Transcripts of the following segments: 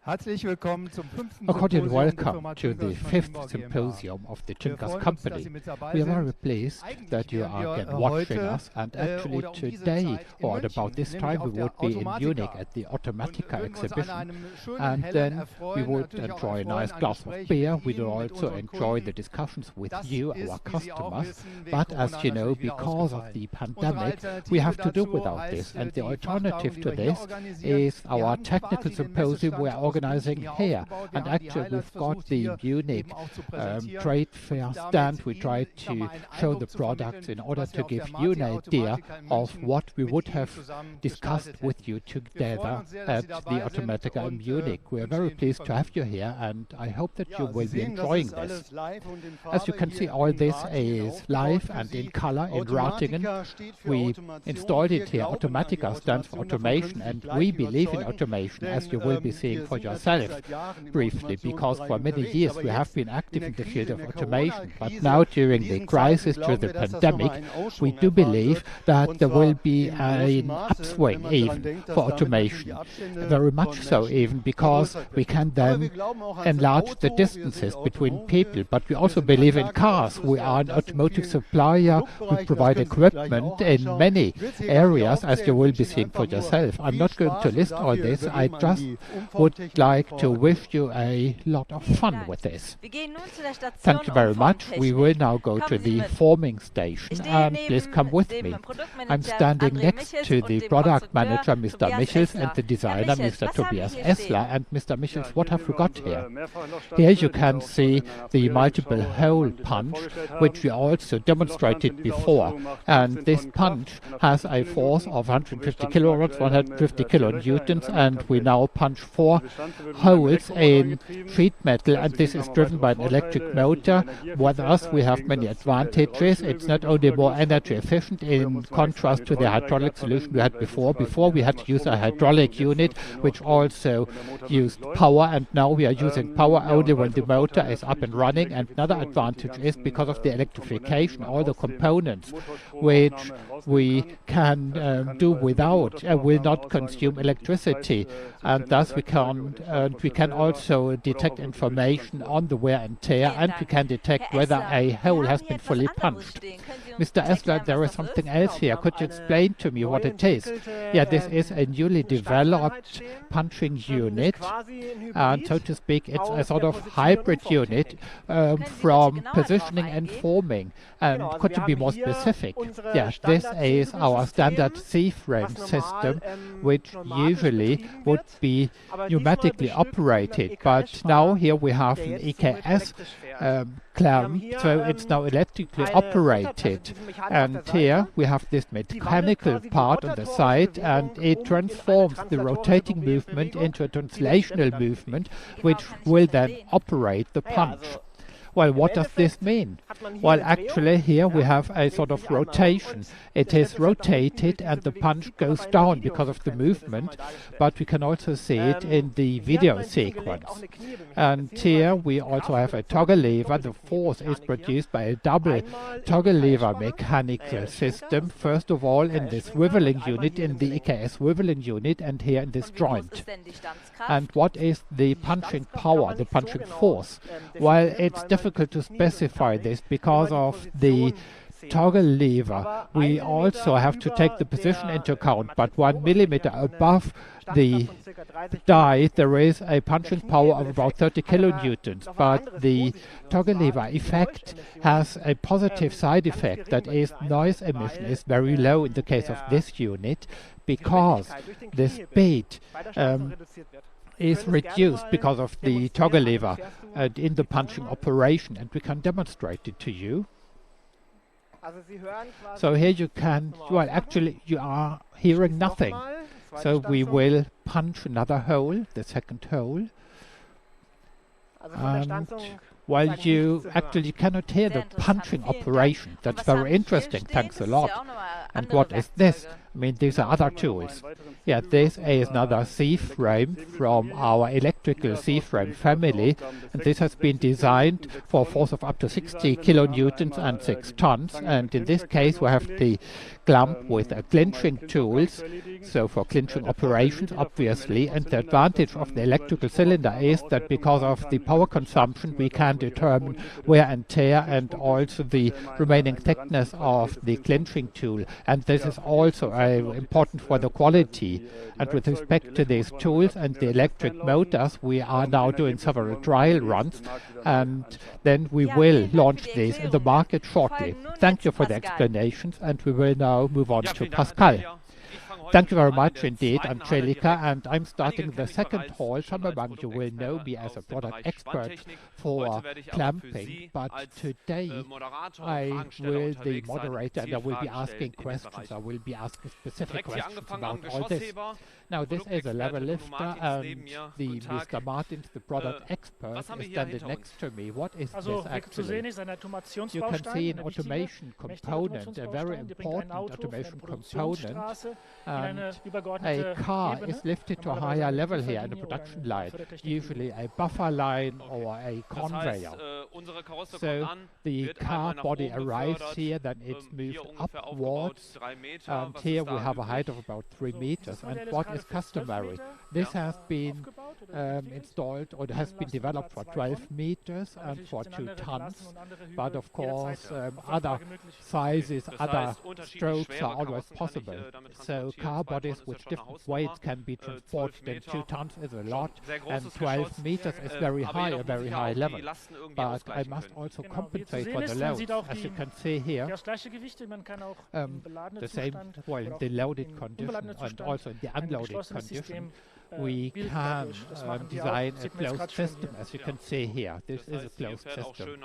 Herzlich willkommen zum fünften A cordial Symposium der welcome Firma to the TÜNKERS fifth Maschinenbau GmbH. symposium of the Wir TÜNKERS freuen uns, dass company. Sie mit dabei We are sind. very pleased Eigentlich that you wären are wir again watching heute us, and actually oder diese today, Zeit in or at about München, this time, nämlich we auf der would be in Munich Automatica. at the Und Automatica würden uns an exhibition, einem schönen, and hellen then we Erfreuen, would natürlich auch enjoy a erfreuen nice an glass of Gesprächen beer. mit We'd Ihnen, mit also unseren enjoy the Kunden. discussions with Das you, ist, our wie Sie auch customers. wissen, wegen But as Corona you know, natürlich wieder because of ausgefallen. the Unsere pandemic, we Alternative have to do dazu without heißt this, and the die alternative Fachtagung, die to wir hier this organisieren. is Wir our haben technical quasi den symposium we're Messestand aus organizing München here. aufgebaut. Wir And haben die actually, Highlights we've got versucht, the hier Munich eben auch zu präsentieren. trade fair Und damit stand. We Ihnen, tried ich sag to mal, einen show Eindruck the zu products vermitteln, in order was wir to auf der give you an idea Automatica in of München what we mit would Ihnen have zusammen discussed gestaltet with hätten. you Wir freuen together uns sehr, dass Sie at dabei the sind Automatica in und Munich. We are wünschen very Ihnen viel pleased to have you Vergnügen. here, and I hope that you Ja, Sie will be sehen, das enjoying ist this. alles live und in As you Farbe can see, hier all in this Ratingen is aufgebaut live für and Sie. in color in Ratingen. Automatica steht für We Automation. installed Wir it here. glauben an die Automatica stands for Automation, davon können automation, Sie sich and gleich we believe in überzeugen, automation, as denn you will be seeing wir for sind natürlich yourself seit Jahren im briefly, because for Automationsbereich many unterwegs. years Aber we have jetzt been in active der in the Krise, field in of der automation. But Corona-Krise, now, in during the diesen crisis, Zeiten to glauben the wir, dass das pandemic, nochmal einen we Aufschwung do erfahren believe wird. that Und there zwar will be in großem an Maße, wenn upswing man daran even denkt, dass for damit natürlich die automation. Abstände Very von much so Menschen even, because vergrößert we werden. can Aber wir then glauben auch ans enlarge the Auto, wir distances sind between Automotive, people, but we wir also sind believe in Anlagenausschluss, cars. We ja, are an das in automotive vielen supplier. We Produktbereichen, das provide können Sie sich gleich equipment auch in anschauen. many Ich will es hier gar nicht areas, as you aufzählen, will wünsche be Ihnen seeing for einfach nur yourself. I'm viel not going to Spaß und list all dafür this. I übergeben an just die would Umformtechnik like vor to Ort. wish you a lot of fun with this. Wir gehen nun zu der Station Thank you very much. We will now go to Kommen Sie the mit. forming Ich station, stehe and please come neben with dem me. Produktmanager I'm standing André next Michels to und the dem product Konstrukteur manager, Mr. Tobias Michels, and Essler. the designer, Herr Michels, Mr. was haben wir Tobias hier Essler. stehen? And Mr. Michels, what have you got here? Here Here you can see the multiple hole punch, which we also demonstrated before. And this punch has a force of 150 kilowatts, 150 kilonewtons, and we now punch 4 holes in sheet metal, and this is driven by an electric motor. With us, we have many advantages. It's not only more energy efficient in contrast to the hydraulic solution we had before. Before, we had to use a hydraulic unit, which also used power, and now we are using power only when the motor is up and running. And another advantage is because of the electrification, all the components which we can do without will not consume electricity, and thus we can also detect information on the wear and tear, and we can detect whether a hole has been fully punched. Mr. Essler, there is something else here. Could you explain to me what it is? Yeah, this is a newly developed punching unit, and so to speak, it's a sort of hybrid unit from positioning and forming. And could you be more specific? Yes, this is our standard C-frame system, which usually would be pneumatically operated, but now here we have an EKS clamp, so it's now electrically operated. And here we have this mechanical part on the side, and it transforms the rotating movement into a translational movement, which will then operate the punch. Well, what does this mean? Well, actually here we have a sort of rotation. It is rotated and the punch goes down because of the movement, but we can also see it in the video sequence. And here we also have a toggle lever. The force is produced by a double toggle lever mechanical system. First of all in this swiveling unit, in the EKS swiveling unit, and here in this joint. And what is the punching power, the punching force? Well, it's difficult to specify this because of the toggle lever. We also have to take the position into account, but 1 millimeter above the die there is a punching power of about 30 kilonewtons, but the toggle lever effect has a positive side effect, that is noise emission is very low in the case of this unit, because the speed is reduced because of the toggle lever in the punching operation, and we can demonstrate it to you. So here you can, well, actually you are hearing nothing. So we will punch another hole, the second hole. And while you actually cannot hear the punching operation. That's very interesting, thanks a lot. And what is this? I mean, these are other tools. Yeah, this is another C-frame from our electric electrical C-frame family, and this has been designed for a force of up to 60 kilonewtons and 6 tons. And in this case, we have the clamp with clinching tools, so for clinching operations, obviously. And the advantage of the electrical cylinder is that because of the power consumption, we can determine wear and tear and also the remaining thickness of the clinching tool. And this is also important for the quality. And with respect to these tools and the electric motors, we are now doing several trial runs, and then we will launch these in the market shortly. Thank you for the explanations, and we will now move on to Pascal. Thank you very much indeed, Angelika, and I'm starting the second hall. Some among you will know me as a product expert for clamping, but today I will be the moderator and I will be asking questions. I will be asking specific questions about all this. Now, this is a level lifter, and the Mr. Martins, the product expert, is standing next to me. What is this actually? You can see an automation component, a very important automation component. A car is lifted to a higher level here in the production line, usually a buffer line or a conveyor. So the car body arrives here, then it's moved upwards, and here we have a height of about 3 meters. And what is customary? This has been installed, or has been developed for 12 meters and for 2 tons, but of course other sizes, other strokes are always possible. So car bodies with different weights can be transported, and 2 tons is a lot, and 12 meters is very high, a very high level. But I must also compensate for the load. As you can see here, the same, well, the loaded condition and also in the unloaded condition, we can design a closed system, as you can see here. This is a closed system.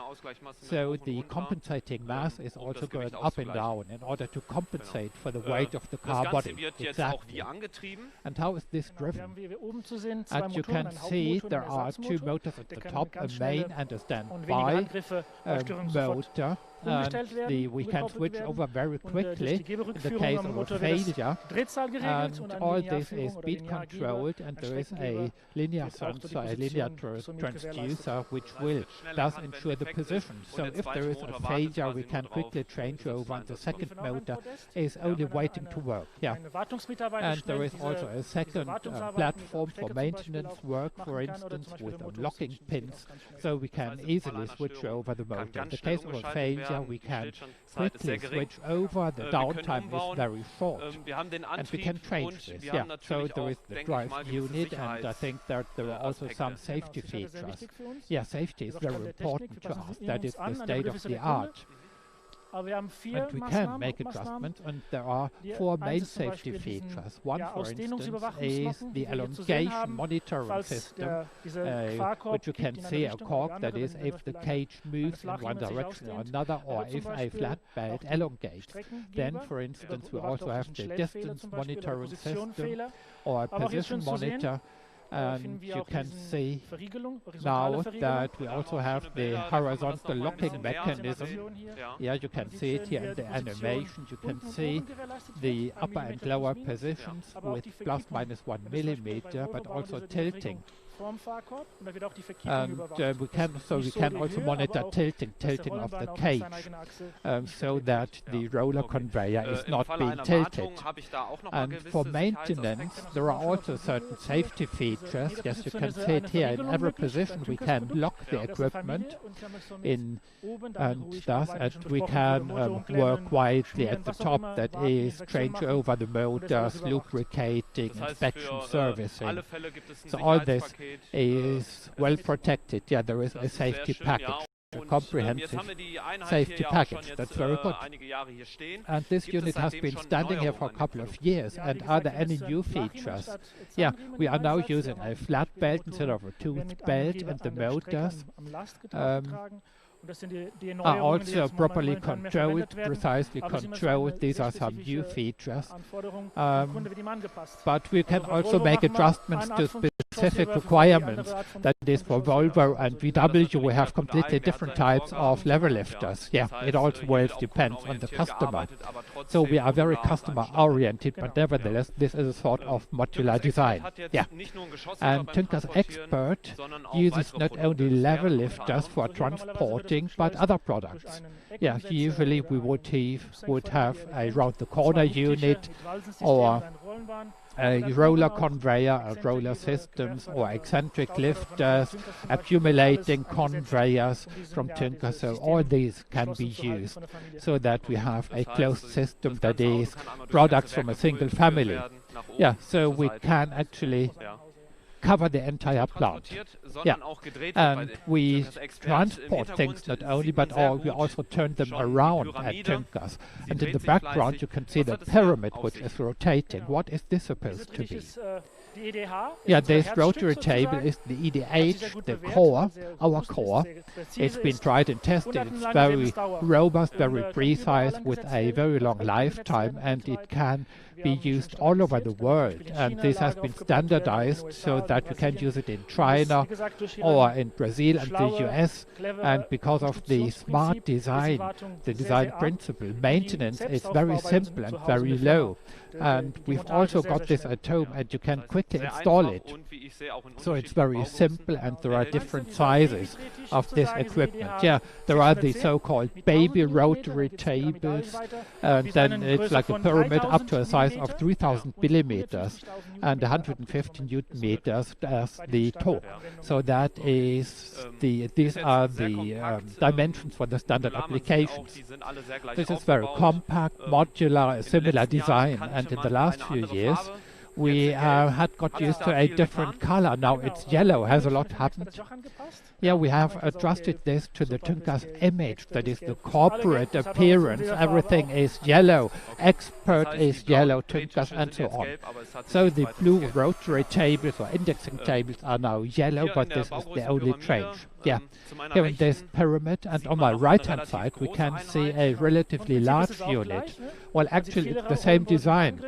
So the compensating mass is also going up and down in order to compensate for the weight of the car body. Exactly. And how is this driven? And you can see there are 2 motors at the top, a main and a standby motor. And we can switch over very quickly in the case of a failure. And all this is speed controlled, and there is a linear sensor, a linear transducer, which will thus ensure the position. So if there is a failure, we can quickly change over, and the second motor is only waiting to work. Yeah. And there is also a second platform for maintenance work, for instance, with locking pins, so we can easily switch over the motor. In the case of a failure, we can quickly switch over. The downtime is very short, and we can change this. Yeah. So there is the drive unit, and I think that there are also some safety features. Yeah, safety is very important to us. That is the state of the art. And we can make adjustments, and there are 4 main safety features. One, for instance, is the elongation monitoring system, which you can see a cork, that is, if the cage moves in one direction or another, or if a flat belt elongates. Then, for instance, we also have the distance monitoring system, or a position monitor. And you can see now that we also have the horizontal locking mechanism. Yeah, you can see it here in the animation. You can see the upper and lower positions with plus minus 1 millimeter, but also tilting. And we can also monitor tilting of the cage, so that the roller conveyor is not being tilted. And for maintenance, there are also certain safety features. Yes, you can see it here. In every position, we can lock the equipment in, and thus, and we can work quietly at the top. That is, change over the motors, lubricating, inspection, servicing. So all this is well protected. Yeah, there is a safety package, a comprehensive safety package. That's very good. And this unit has been standing here for a couple of years. And are there any new features? Yeah, we are now using a flat belt instead of a toothed belt, and the motors are also properly controlled, precisely controlled. These are some new features. But we can also make adjustments to specific requirements. That is for Volvo and VW, we have completely different types of lever lifters. Yeah, it also well depends on the customer. So we are very customer oriented, but nevertheless, this is a sort of modular design. Yeah. And TÜNKERS Expert uses not only lever lifters for transporting, but other products. Yeah, usually we would have a round-the-corner unit or a roller conveyor, roller systems, or eccentric lifters, accumulating conveyors from TÜNKERS. So all these can be used so that we have a closed system that is products from a single family. Yeah, so we can actually cover the entire plant. Yeah, and we transport things not only, but we also turn them around at TÜNKERS. And in the background you can see the pyramid which is rotating. What is this supposed to be? Yeah, this rotary table is the EDH, the core, our core. It's been tried and tested. It's very robust, very precise, with a very long lifetime, and it can be used all over the world. And this has been standardized so that you can use it in China or in Brazil and the US. And because of the smart design, the design principle, maintenance is very simple and very low. And we've also got this at home, and you can quickly install it. So it's very simple, and there are different sizes of this equipment. Yeah, there are the so-called baby rotary tables, and then it's like a pyramid up to a size of 3000 millimeters and 150 Newton meters as the torque. So that is these are the dimensions for the standard applications. This is very compact, modular, similar design, and in the last few years we had got used to a different color. Now it's yellow. Has a lot happened? Yeah, we have adjusted this to the TÜNKERS image, that is the corporate appearance. Everything is yellow. Expert is yellow, TÜNKERS, and so on. So the blue rotary tables or indexing tables are now yellow, but this is the only change. Yeah, here in this pyramid, and on my right-hand side we can see a relatively large unit. Well, actually it's the same design.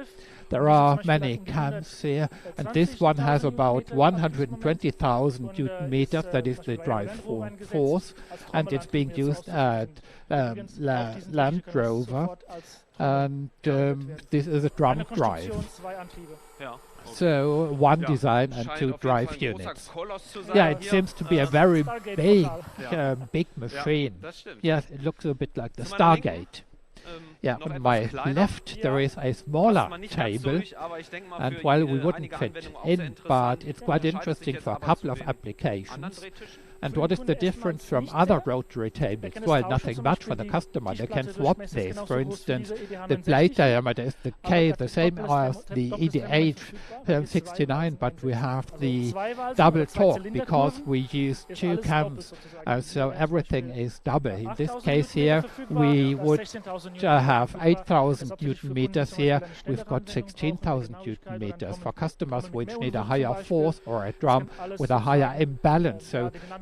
There are many cams here, and this one has about 120,000 Newton meters, that is the drive force, and it's being used at Land Rover, and this is a drum drive. So one design and two drive units. Yeah, it seems to be a very big machine. Yes, it looks a bit like the Stargate. Yeah, on my left there is a smaller table, and while we wouldn't fit in, but it's quite interesting for a couple of applications. And what is the difference from other rotary tables? Well, nothing much for the customer. They can swap this. For instance, the blade diameter is the K, the same as the EDH 69, but we have the double torque because we use two cams, so everything is double. In this case here, we would have 8,000 Newton meters here. We've got 16,000 Newton meters for customers which need a higher force or a drum with a higher imbalance.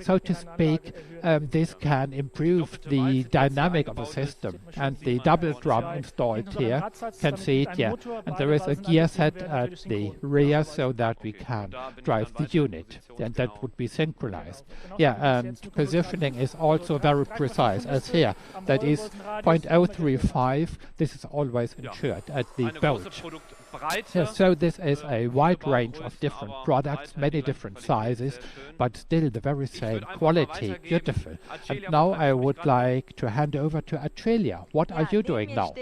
So to speak, this can improve the dynamic of a system. And the double drum installed here, can see it, yeah. And there is a gear set at the rear so that we can drive the unit, and that would be synchronized. Yeah, and positioning is also very precise, as here. That is 0.035. This is always ensured at the bolt. Yeah, so this is a wide range of different products, many different sizes, but still the very same quality, beautiful. And now I would like to hand over to Atrelia. What are you doing now?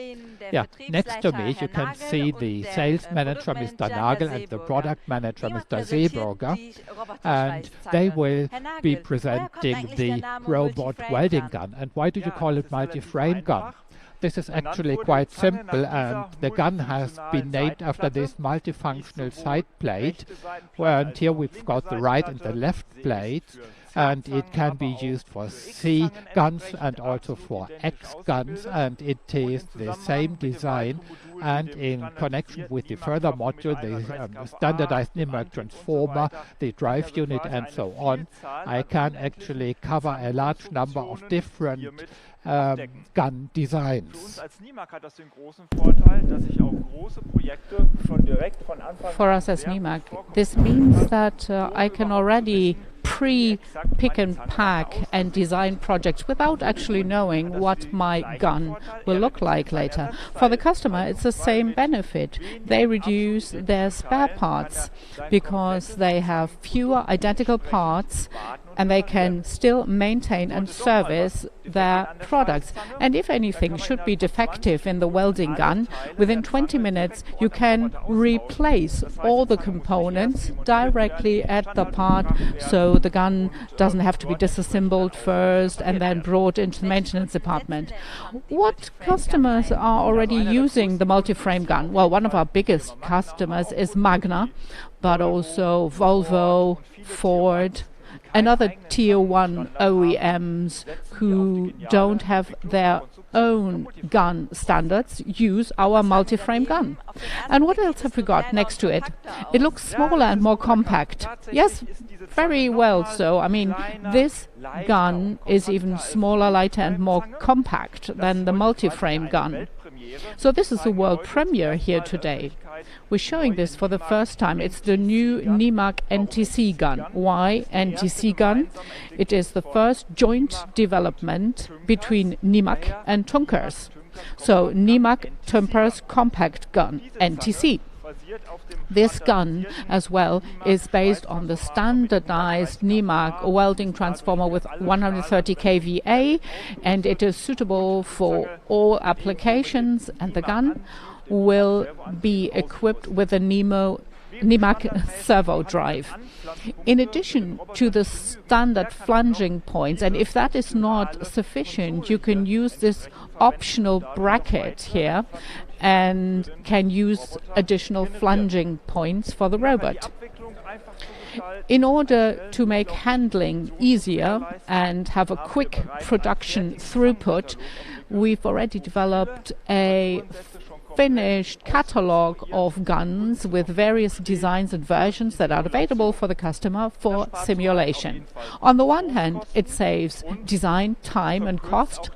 Yeah, next to me you can see the sales manager, Mr. Nagel, and the product manager, Mr. Seeberger, and they will be presenting the robot welding gun. And why do you call it multi-frame gun? This is actually quite simple, and the gun has been named after this multifunctional side plate, and here we've got the right and the left plates, and it can be used for C guns and also for X guns, and it is the same design. And in connection with the further module, the standardized NIMAC transformer, the drive unit and so on, I can actually cover a large number of different gun designs. For us as NIMAC, this means that I can already pre-pick and pack and design projects without actually knowing what my gun will look like later. For the customer, it's the same benefit. They reduce their spare parts because they have fewer identical parts and they can still maintain and service their products. And if anything should be defective in the welding gun, within 20 minutes you can replace all the components directly at the part, so the gun doesn't have to be disassembled first and then brought into the maintenance department. What customers are already using the multi-frame gun? Well, one of our biggest customers is Magna, but also Volvo, Ford, and other tier 1 OEMs who don't have their own gun standards use our multi-frame gun. And what else have we got next to it? It looks smaller and more compact. Yes, very well so. I mean, this gun is even smaller, lighter and more compact than the multi-frame gun. So this is a world premiere here today. We're showing this for the first time. It's the new NIMAC NTC gun. Why NTC gun? It is the first joint development between NIMAC and TÜNKERS. So NIMAC TÜNKERS compact gun, NTC. This gun as well is based on the standardized NIMAC welding transformer with 130 kVA, and it is suitable for all applications, and the gun will be equipped with a NIMAC servo drive. In addition to the standard flanging points, and if that is not sufficient, you can use this optional bracket here and can use additional flanging points for the robot. In order to make handling easier and have a quick production throughput, we've already developed a finished catalog of guns with various designs and versions that are available for the customer for simulation. On the one hand, it saves design time and cost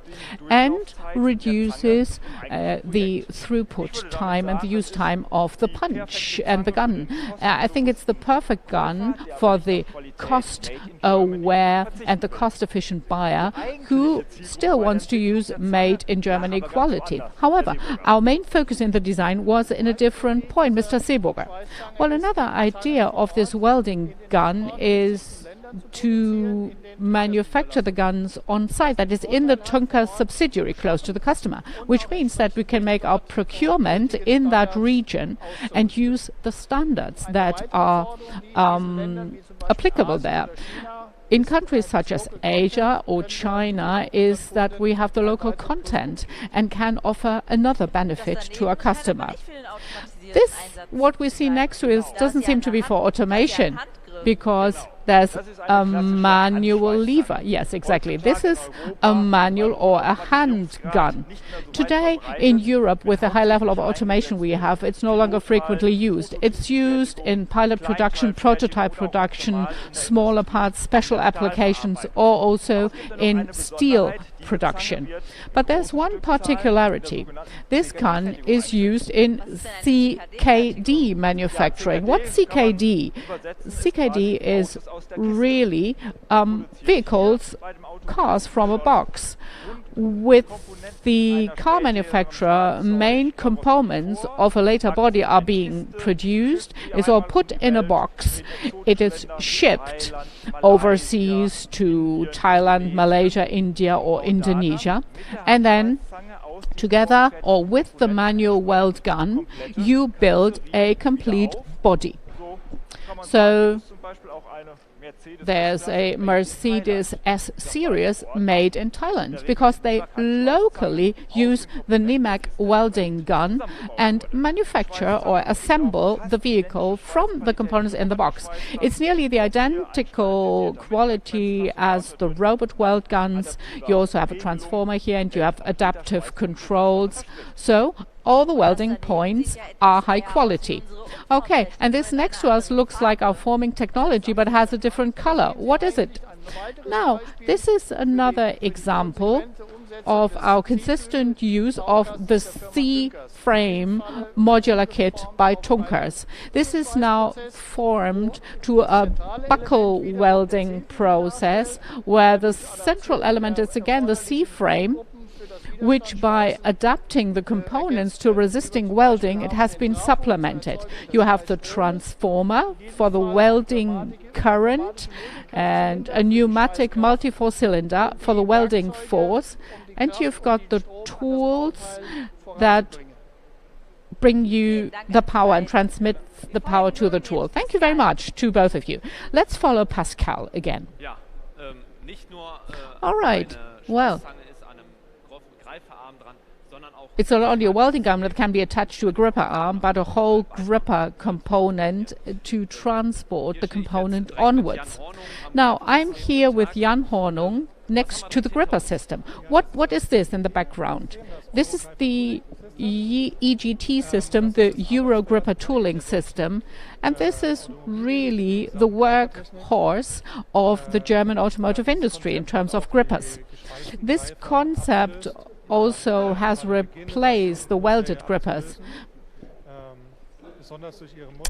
and reduces the throughput time and the use time of the punch and the gun. I think it's the perfect gun for the cost-aware and the cost-efficient buyer who still wants to use made in Germany quality. However, our main focus in the design was in a different point, Mr. Seeburger. Well, another idea of this welding gun is to manufacture the guns on site, that is in the TÜNKERS subsidiary close to the customer, which means that we can make our procurement in that region and use the standards that are applicable there. In countries such as Asia or China is that we have the local content and can offer another benefit to our customer. This, what we see next to us, doesn't seem to be for automation, because there's a manual lever. Yes, exactly. This is a manual or a hand gun. Today in Europe, with the high level of automation we have, it's no longer frequently used. It's used in pilot production, prototype production, smaller parts, special applications, or also in steel production. But there's one particularity. This gun is used in CKD manufacturing. What's CKD? CKD is really vehicles, cars from a box. With the car manufacturer, main components of a later body are being produced. It's all put in a box. It is shipped overseas to Thailand, Malaysia, India or Indonesia, and then together or with the manual weld gun you build a complete body. So there's a Mercedes S series made in Thailand, because they locally use the NIMAC welding gun and manufacture or assemble the vehicle from the components in the box. It's nearly the identical quality as the robot weld guns. You also have a transformer here, and you have adaptive controls. So all the welding points are high quality. Okay, and this next to us looks like our forming technology, but has a different color. What is it? Now, this is another example of our consistent use of the C-frame modular kit by TÜNKERS. This is now formed to a buckle welding process, where the central element is again the C-frame, which by adapting the components to resisting welding, it has been supplemented. You have the transformer for the welding current and a pneumatic multi-force cylinder for the welding force, and you've got the tools that bring you the power and transmit the power to the tool. Thank you very much to both of you. Let's follow Pascal again. All right, well, it's not only a welding gun that can be attached to a gripper arm, but a whole gripper component to transport the component onwards. Now, I'm here with Jan Hornung next to the gripper system. What is this in the background? This is the EGT system, the Euro Gripper Tooling System, and this is really the workhorse of the German automotive industry in terms of grippers. This concept also has replaced the welded grippers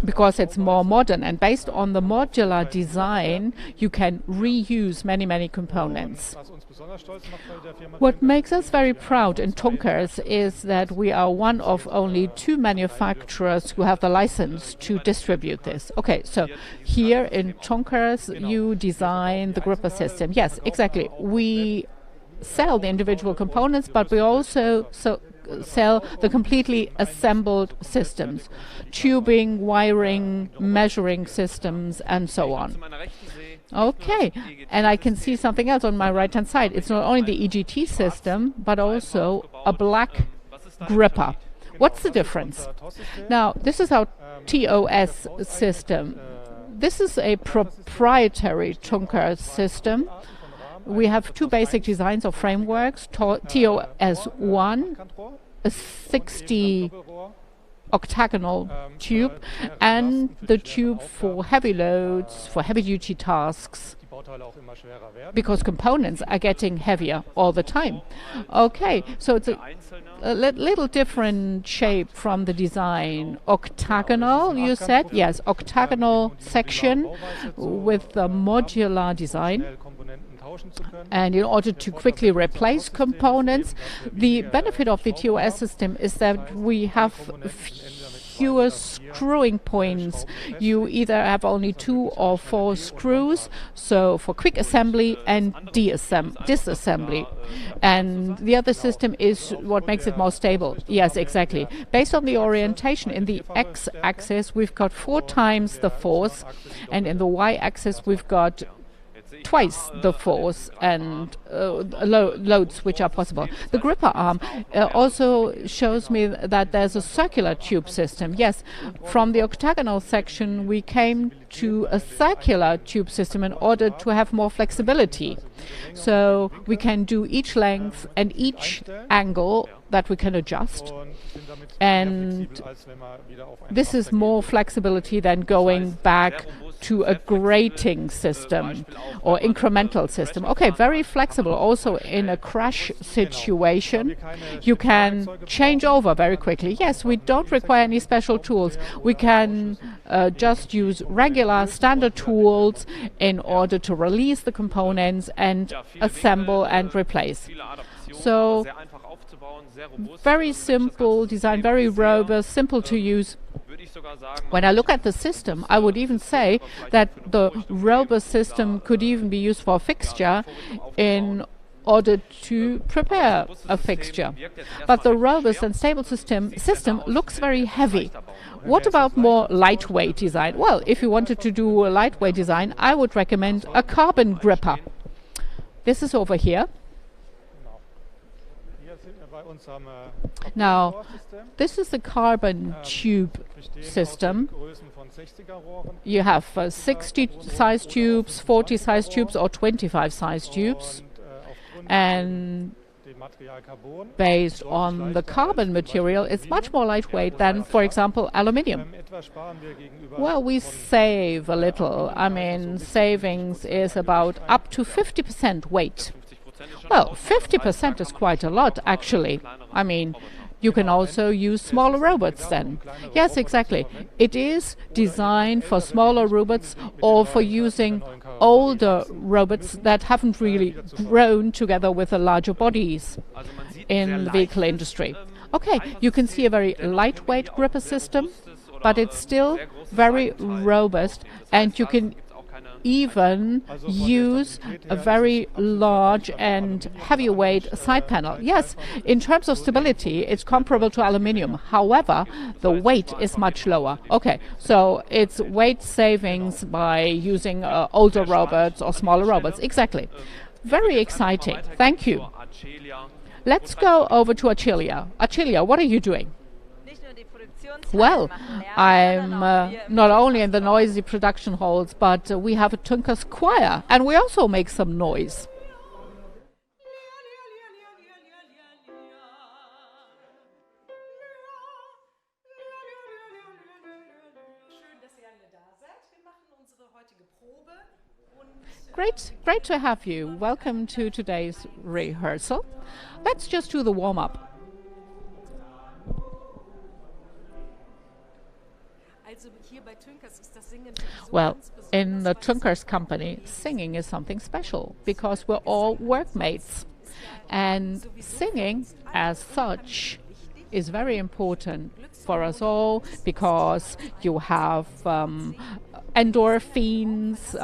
because it's more modern, and based on the modular design you can reuse many components. What makes us very proud in TÜNKERS is that we are one of only 2 manufacturers who have the license to distribute this. Okay, so here in TÜNKERS you design the gripper system. Yes, exactly. We sell the individual components, but we also sell the completely assembled systems, tubing, wiring, measuring systems, and so on. Okay, and I can see something else on my right-hand side. It's not only the EGT system, but also a black gripper. What's the difference? Now, this is our TOS system. This is a proprietary TÜNKERS system. We have 2 basic designs of frameworks, TOS1, a 60 octagonal tube, and the tube for heavy loads, for heavy-duty tasks, because components are getting heavier all the time. Okay, so it's a little different shape from the design. Octagonal, you said? Yes, octagonal section with the modular design. And in order to quickly replace components, the benefit of the TOS system is that we have fewer screwing points. You either have only 2 or 4 screws, so for quick assembly and disassembly. And the other system is what makes it more stable. Yes, exactly. Based on the orientation, in the x-axis we've got 4 times the force, and in the y-axis we've got twice the force and loads which are possible. The gripper arm also shows me that there's a circular tube system. Yes, from the octagonal section we came to a circular tube system in order to have more flexibility. So we can do each length and each angle that we can adjust, and this is more flexibility than going back to a grating system or incremental system. Okay, very flexible. Also in a crash situation you can change over very quickly. Yes, we don't require any special tools. We can just use regular standard tools in order to release the components and assemble and replace. So very simple design, very robust, simple to use. When I look at the system, I would even say that the robust system could even be used for a fixture in order to prepare a fixture. But the robust and stable system looks very heavy. What about more lightweight design? Well, if you wanted to do a lightweight design, I would recommend a carbon gripper. This is over here. Now, this is the carbon tube system. You have 60 size tubes, 40 size tubes, or 25 size tubes. And based on the carbon material, it's much more lightweight than, for example, aluminium. Well, we save a little. I mean, savings is about up to 50% weight. Well, 50% is quite a lot, actually. I mean, you can also use smaller robots then. Yes, exactly. It is designed for smaller robots or for using older robots that haven't really grown together with the larger bodies in the vehicle industry. Okay, you can see a very lightweight gripper system, but it's still very robust, and you can even use a very large and heavyweight side panel. Yes, in terms of stability, it's comparable to aluminium. However, the weight is much lower. Okay, so it's weight savings by using older robots or smaller robots. Exactly. Very exciting. Thank you. Let's go over to Acilia. Acilia, what are you doing? Well, I'm not only in the noisy production halls, but we have a TÜNKERS choir, and we also make some noise. Great to have you. Welcome to today's rehearsal. Let's just do the warm-up. Well, in the TÜNKERS company, singing is something special because we're all workmates. And singing as such is very important for us all because you have endorphins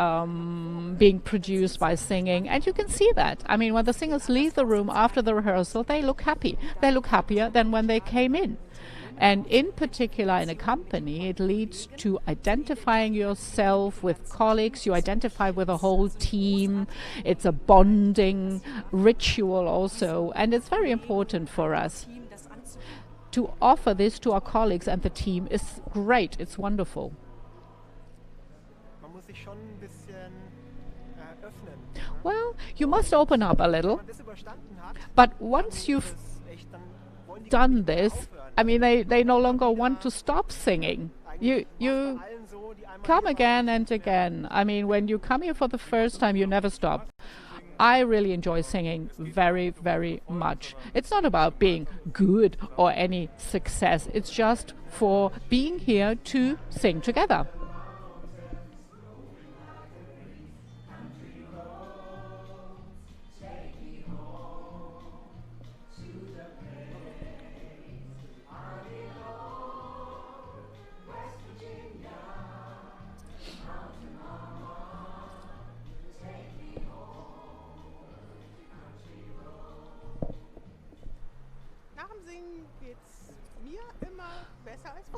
being produced by singing, and you can see that. I mean, when the singers leave the room after the rehearsal, they look happy. They look happier than when they came in. And in particular in a company, it leads to identifying yourself with colleagues. You identify with a whole team. It's a bonding ritual also. And it's very important for us to offer this to our colleagues, and the team is great. It's wonderful. Well, you must open up a little. But once you've done this, I mean, they no longer want to stop singing. You come again and again. I mean, when you come here for the first time, you never stop. I really enjoy singing very, very much. It's not about being good or any success. It's just for being here to sing together.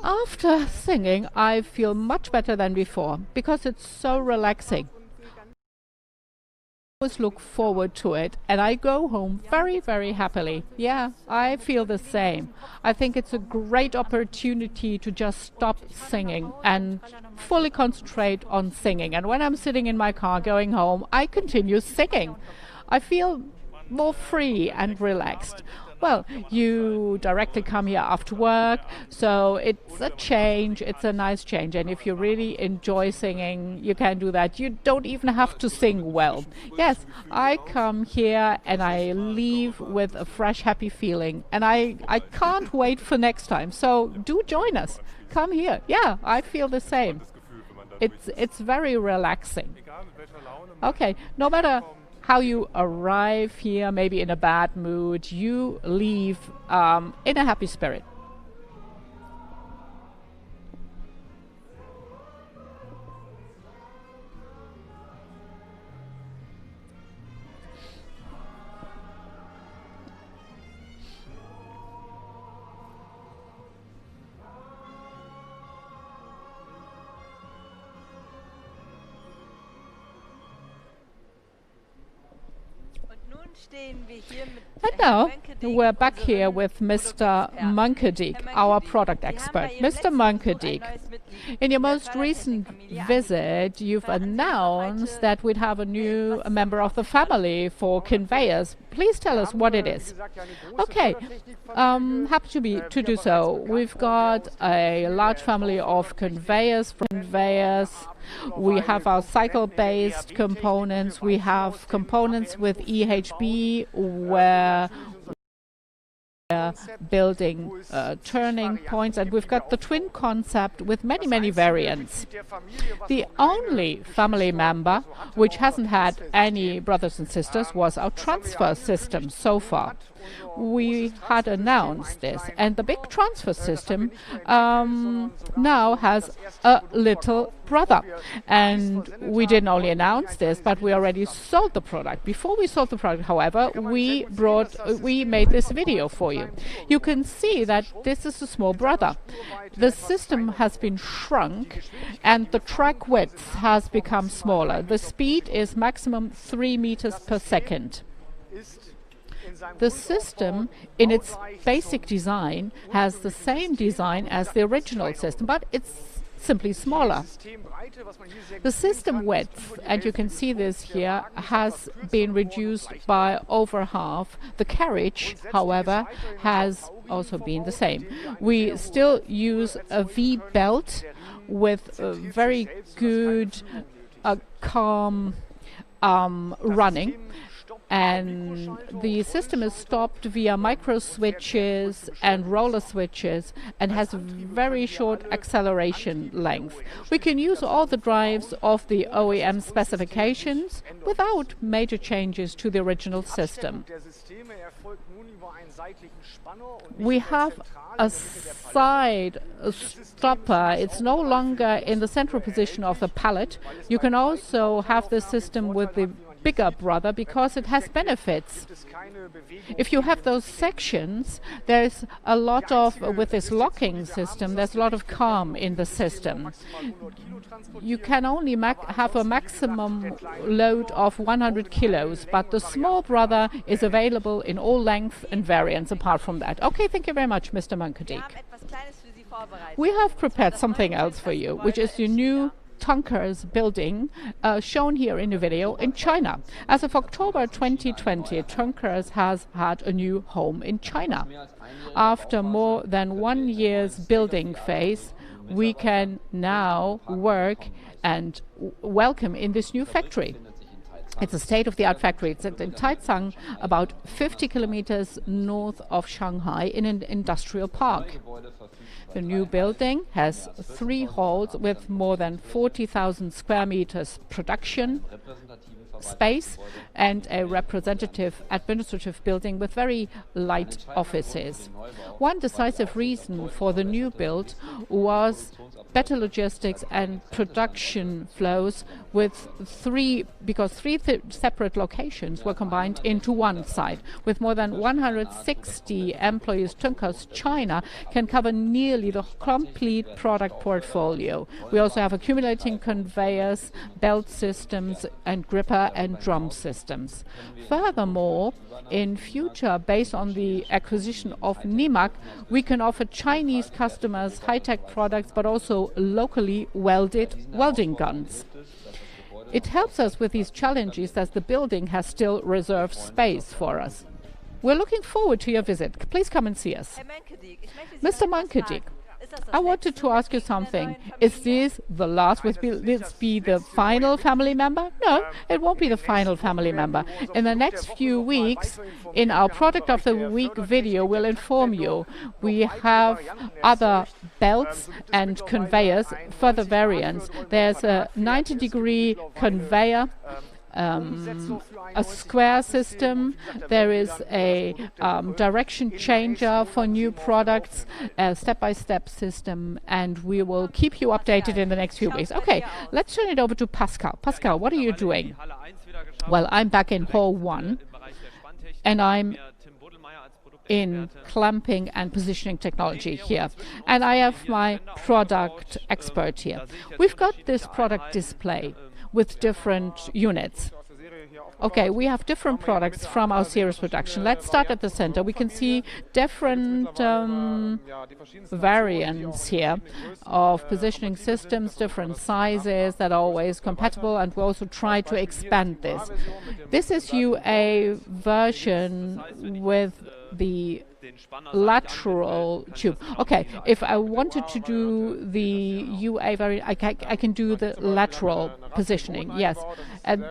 After singing, I feel much better than before because it's so relaxing. I always look forward to it, and I go home very, very happily. Yeah, I feel the same. I think it's a great opportunity to just stop singing and fully concentrate on singing. And when I'm sitting in my car going home, I continue singing. I feel more free and relaxed. Well, you directly come here after work, so it's a change, it's a nice change. And if you really enjoy singing, you can do that. You don't even have to sing well. Yes, I come here and I leave with a fresh, happy feeling. And I can't wait for next time. So do join us. Come here. Yeah, I feel the same. It's very relaxing. Okay, no matter how you arrive here, maybe in a bad mood, you leave in a happy spirit. And now we're back here with Mr. Munkerdijk, our product expert. Mr. Munkerdijk, in your most recent visit, you've announced that we'd have a new member of the family for conveyors. Please tell us what it is. Okay, happy to do so. We've got a large family of conveyors. We have our cycle-based components. We have components with EHB where we're building turning points, and we've got the twin concept with many variants. The only family member which hasn't had any brothers and sisters was our transfer system so far. We had announced this, and the big transfer system now has a little brother. And we didn't only announce this, but we already sold the product. Before we sold the product, however, we made this video for you. You can see that this is a small brother. The system has been shrunk, and the track width has become smaller. The speed is maximum 3 meters per second. The system, in its basic design, has the same design as the original system, but it's simply smaller. The system width, and you can see this here, has been reduced by over half. The carriage, however, has also been the same. We still use a V-belt with very good calm running. And the system is stopped via micro switches and roller switches and has very short acceleration length. We can use all the drives of the OEM specifications without major changes to the original system. We have a side stopper. It's no longer in the central position of the pallet. You can also have the system with the bigger brother because it has benefits. If you have those sections, there's a lot of, with this locking system, there's a lot of calm in the system. You can only have a maximum load of 100 kilos, but the small brother is available in all lengths and variants apart from that. Okay, thank you very much, Mr. Munkerdijk. We have prepared something else for you, which is your new TÜNKERS building shown here in the video in China. As of October 2020, TÜNKERS has had a new home in China. After more than 1 year's building phase, we can now work and welcome in this new factory. It's a state-of-the-art factory. It's in Taicang, about 50 kilometers north of Shanghai, in an industrial park. The new building has 3 halls with more than 40,000 square meters production space and a representative administrative building with very light offices. One decisive reason for the new build was better logistics and production flows because three separate locations were combined into one site. With more than 160 employees, TÜNKERS China can cover nearly the complete product portfolio. We also have accumulating conveyors, belt systems, and gripper and drum systems. Furthermore, in future, based on the acquisition of Nemak, we can offer Chinese customers high-tech products, but also locally welding guns. It helps us with these challenges as the building has still reserved space for us. We're looking forward to your visit. Please come and see us. Mr. Munkerdijk, I wanted to ask you something. Is this the last? Will this be the final family member? No, it won't be the final family member. In the next few weeks, in our Product of the Week video, we'll inform you. We have other belts and conveyors, further variants. There's a 90-degree conveyor, a square system. There is a direction changer for new products, a step-by-step system, and we will keep you updated in the next few weeks. Okay, let's turn it over to Pascal. Pascal, what are you doing? Well, I'm back in Hall 1, and I'm in clamping and positioning technology here. And I have my product expert here. We've got this product display with different units. Okay, we have different products from our series production. Let's start at the center. We can see different variants here of positioning systems, different sizes that are always compatible, and we also try to expand this. This is UA version with the lateral tube. Okay, if I wanted to do the UA variant, I can do the lateral positioning, yes. And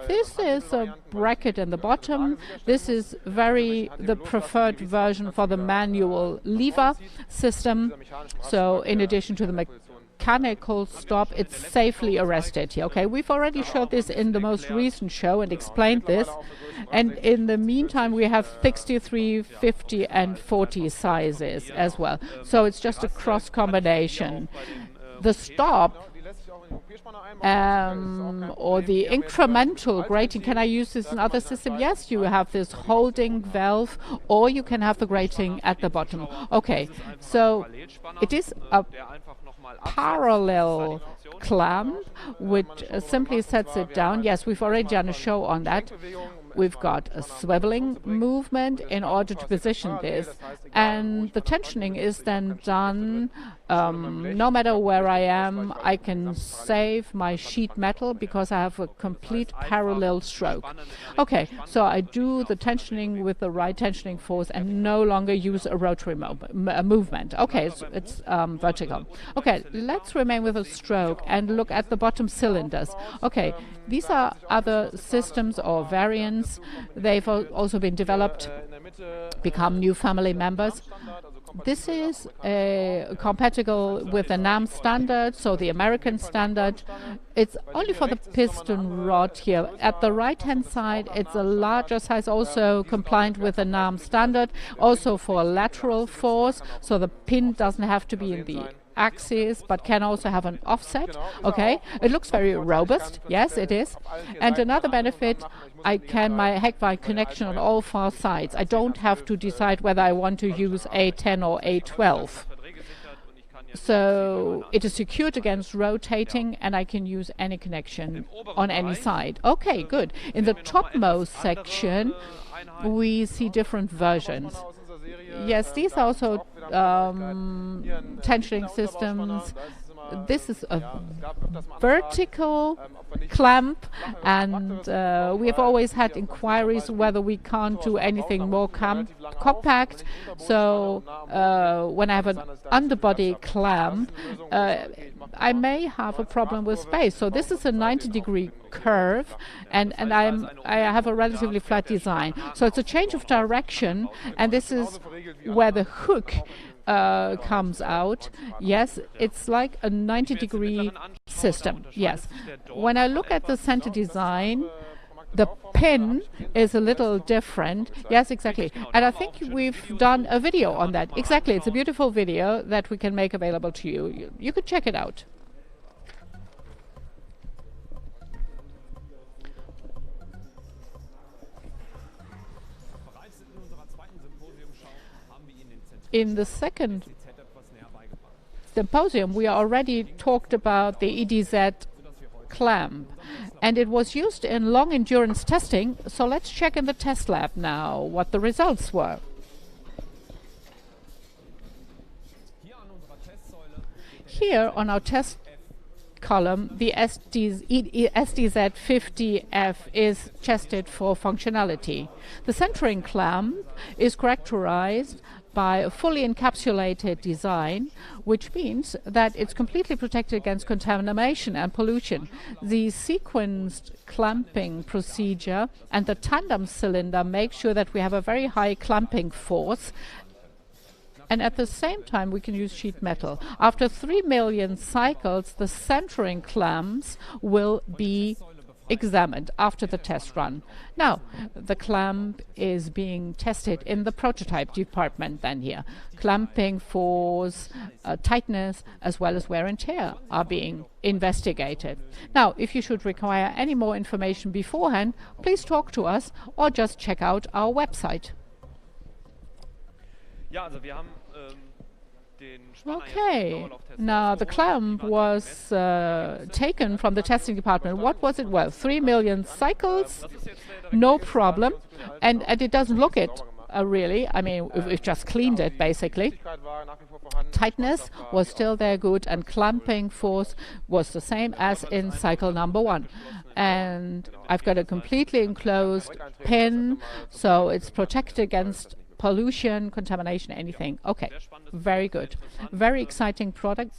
this is a bracket in the bottom. This is the preferred version for the manual lever system. So in addition to the mechanical stop, it's safely arrested here. Okay, we've already showed this in the most recent show and explained this. And in the meantime, we have 63, 50, and 40 sizes as well. So it's just a cross combination. The stop or the incremental grating, can I use this in other systems? Yes, you have this holding valve, or you can have the grating at the bottom. Okay, so it is a parallel clamp which simply sets it down. Yes, we've already done a show on that. We've got a swiveling movement in order to position this, and the tensioning is then done no matter where I am. I can save my sheet metal because I have a complete parallel stroke. Okay, so I do the tensioning with the right tensioning force and no longer use a rotary movement. Okay, so it's vertical. Okay, let's remain with a stroke and look at the bottom cylinders. Okay, these are other systems or variants. They've also been developed, become new family members. This is compatible with the NAM standard, so the American standard. It's only for the piston rod here. At the right-hand side, it's a larger size, also compliant with the NAM standard, also for lateral force, so the pin doesn't have to be in the axis, but can also have an offset. Okay, it looks very robust. Yes, it is. And another benefit, I can my Heckweich connection on all 4 sides. I don't have to decide whether I want to use A10 or A12. So it is secured against rotating, and I can use any connection on any side. Okay, good. In the topmost section, we see different versions. Yes, these are also tensioning systems. This is a vertical clamp, and we have always had inquiries whether we can't do anything more compact. So when I have an underbody clamp, I may have a problem with space. So this is a 90-degree curve, and I have a relatively flat design. So it's a change of direction, and this is where the hook comes out. Yes, it's like a 90-degree system. Yes. When I look at the center design, the pin is a little different. Yes, exactly. And I think we've done a video on that. Exactly. It's a beautiful video that we can make available to you. You could check it out. In the second symposium, we already talked about the EDZ clamp, and it was used in long endurance testing. So let's check in the test lab now what the results were. Here on our test column, the SDZ50F is tested for functionality. The centering clamp is characterized by a fully encapsulated design, which means that it's completely protected against contamination and pollution. The sequenced clamping procedure and the tandem cylinder make sure that we have a very high clamping force, and at the same time we can use sheet metal. After 3 million cycles, the centering clamps will be examined after the test run. Now, the clamp is being tested in the prototype department then here. Clamping force, tightness, as well as wear and tear are being investigated. Now, if you should require any more information beforehand, please talk to us or just check out our website. Okay, now the clamp was taken from the testing department. What was it? Well, 3 million cycles. no problem, and it doesn't look it. Really, I mean, we've just cleaned it basically. Tightness was still there good, and clamping force was the same as in cycle number 1. And I've got a completely enclosed pin, so it's protected against pollution, contamination, anything. Okay, very good. Very exciting product,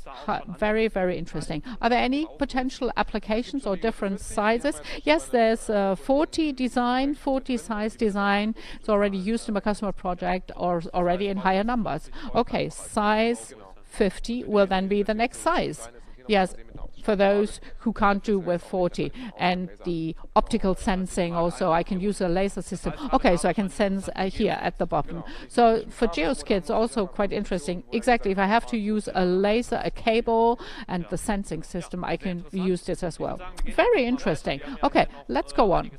very, very interesting. Are there any potential applications or different sizes? Yes, there's 40 design, 40 size design. It's already used in a customer project or already in higher numbers. Okay, size 50 will then be the next size. Yes, for those who can't do with 40. And the optical sensing also, I can use a laser system. Okay, so I can sense here at the bottom. So for geoskids, also quite interesting. Exactly, if I have to use a laser, a cable, and the sensing system, I can use this as well. Very interesting. Okay, let's go on.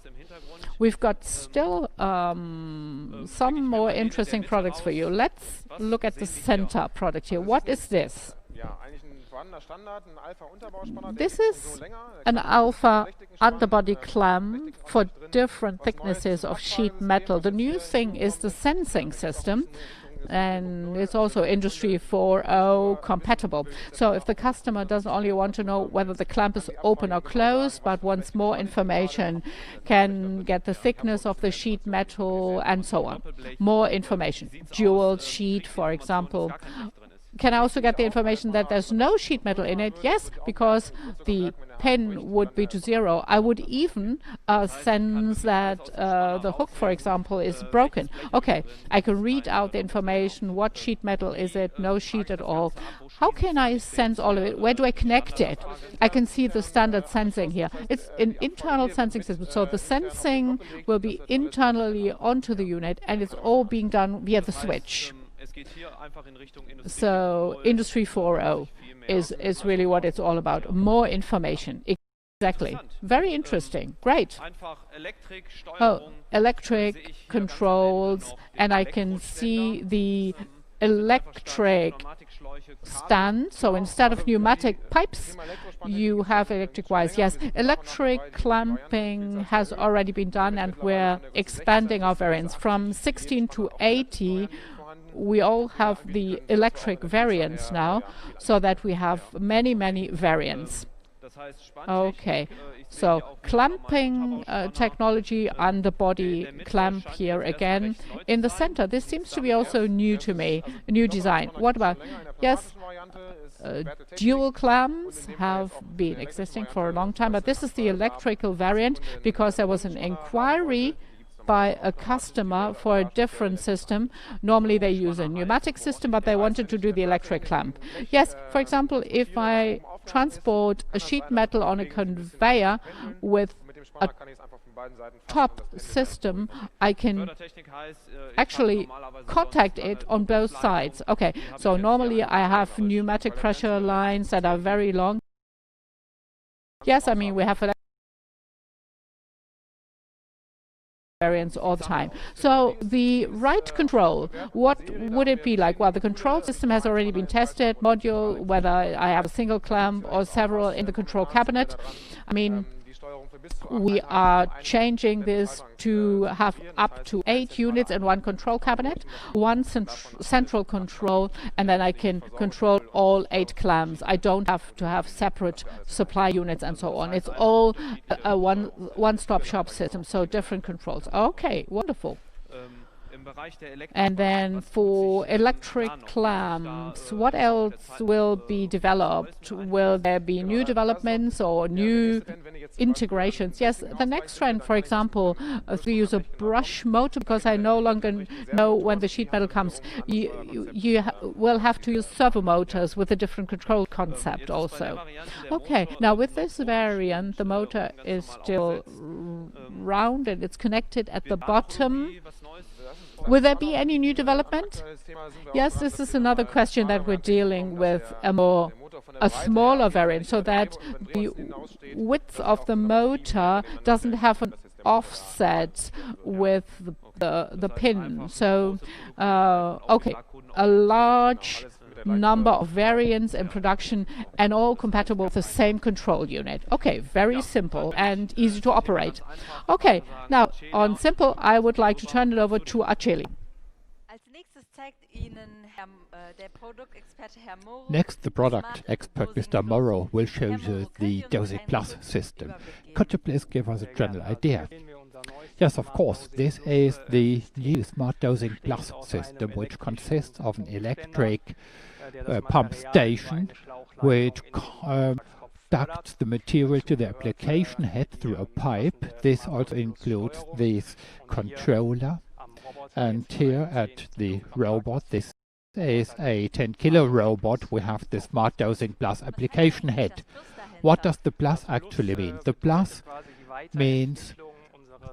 We've got still some more interesting products for you. Let's look at the center product here. What is this? This is an alpha underbody clamp for different thicknesses of sheet metal. The new thing is the sensing system, and it's also Industry 4.0 compatible. So if the customer doesn't only want to know whether the clamp is open or closed, but wants more information, can get the thickness of the sheet metal and so on. More information. Dual sheet, for example. Can I also get the information that there's no sheet metal in it? Yes, because the pin would be to 0. I would even sense that the hook, for example, is broken. Okay, I can read out the information. What sheet metal is it? No sheet at all. How can I sense all of it? Where do I connect it? I can see the standard sensing here. It's an internal sensing system. So the sensing will be internally onto the unit, and it's all being done via the switch. So Industry 4.0 is really what it's all about. More information. Exactly. Very interesting. Great. Oh, electric controls, and I can see the electric stand. So instead of pneumatic pipes, you have electric wires. Yes, electric clamping has already been done, and we're expanding our variants from 16 to 80. We all have the electric variants now, so that we have many, many variants. Okay, so clamping technology, underbody clamp here again. In the center, this seems to be also new to me, a new design. What about, yes, dual clamps have been existing for a long time, but this is the electrical variant because there was an inquiry by a customer for a different system. Normally they use a pneumatic system, but they wanted to do the electric clamp. Yes, for example, if I transport a sheet metal on a conveyor with a top system, I can actually contact it on both sides. Okay, so normally I have pneumatic pressure lines that are very long. Yes, I mean, we have variants all the time. So the right control, what would it be like? Well, the control system has already been tested, module, whether I have a single clamp or several in the control cabinet. I mean, we are changing this to have up to 8 units in one control cabinet, one central control, and then I can control all 8 clamps. I don't have to have separate supply units and so on. It's all a one-stop shop system, so different controls. Okay, wonderful. And then for electric clamps, what else will be developed? Will there be new developments or new integrations? Yes, the next trend, for example, if we use a brush motor, because I no longer know when the sheet metal comes, you will have to use servo motors with a different control concept also. Okay, now with this variant, the motor is still round and it's connected at the bottom. Will there be any new development? Yes, this is another question that we're dealing with, a smaller variant, so that the width of the motor doesn't have an offset with the pin. So, okay, a large number of variants in production and all compatible with the same control unit. Okay, very simple and easy to operate. Okay, now on simple, I would like to turn it over to Aceli. Next, the product expert, Mr. Morrow, will show you the Dosing Plus system. Could you please give us a general idea? Yes, of course. This is the new Smart Dosing Plus system, which consists of an electric pump station, which ducts the material to the application head through a pipe. This also includes this controller. And here at the robot, this is a 10-kilo robot. We have the Smart Dosing Plus application head. What does the plus actually mean? The plus means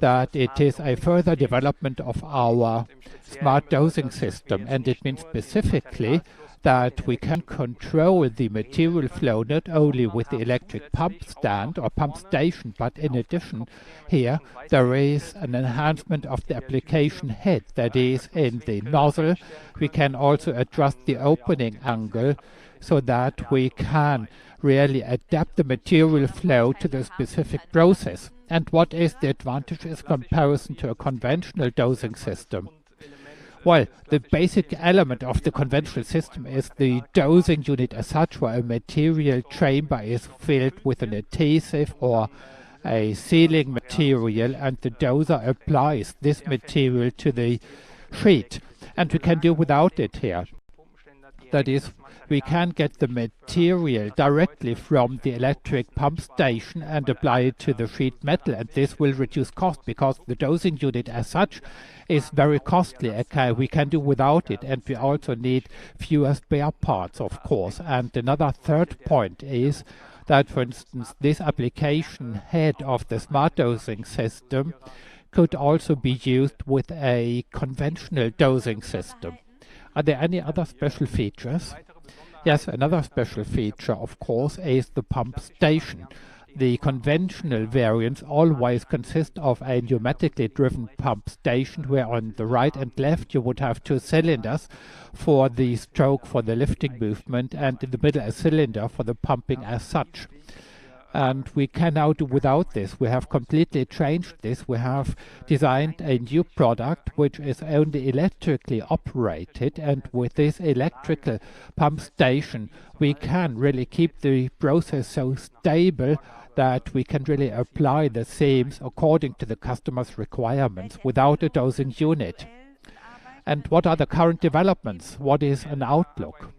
that it is a further development of our smart dosing system, and it means specifically that we can control the material flow not only with the electric pump stand or pump station, but in addition here there is an enhancement of the application head, that is in the nozzle. We can also adjust the opening angle so that we can really adapt the material flow to the specific process. And what is the advantage in comparison to a conventional dosing system? Well, the basic element of the conventional system is the dosing unit as such, where a material chamber is filled with an adhesive or a sealing material, and the doser applies this material to the sheet. And we can do without it here. That is, we can get the material directly from the electric pump station and apply it to the sheet metal, and this will reduce cost because the dosing unit as such is very costly. Okay, we can do without it, and we also need fewer spare parts, of course. And another third point is that, for instance, this application head of the smart dosing system could also be used with a conventional dosing system. Are there any other special features? Yes, another special feature, of course, is the pump station. The conventional variants always consist of a pneumatically driven pump station, where on the right and left you would have two cylinders for the stroke for the lifting movement, and in the middle a cylinder for the pumping as such. And we can now do without this. We have completely changed this. We have designed a new product which is only electrically operated, and with this electrical pump station we can really keep the process so stable that we can really apply the seams according to the customer's requirements without a dosing unit. And what are the current developments? What is an outlook?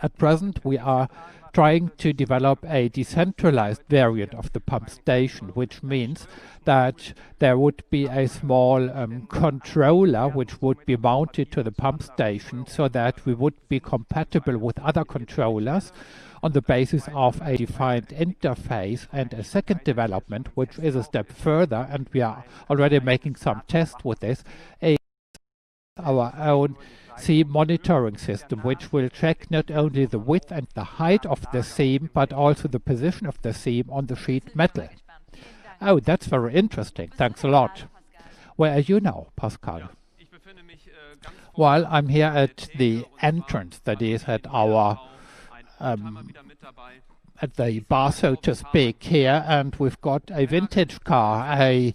At present we are trying to develop a decentralized variant of the pump station, which means that there would be a small controller which would be mounted to the pump station, so that we would be compatible with other controllers on the basis of a defined interface. And a second development, which is a step further, and we are already making some tests with this, is our own seam monitoring system, which will check not only the width and the height of the seam, but also the position of the seam on the sheet metal. Oh, that's very interesting. Thanks a lot. Where are you now, Pascal? Well, I'm here at the entrance, that is at our at the bar, so to speak, here, and we've got a vintage car, a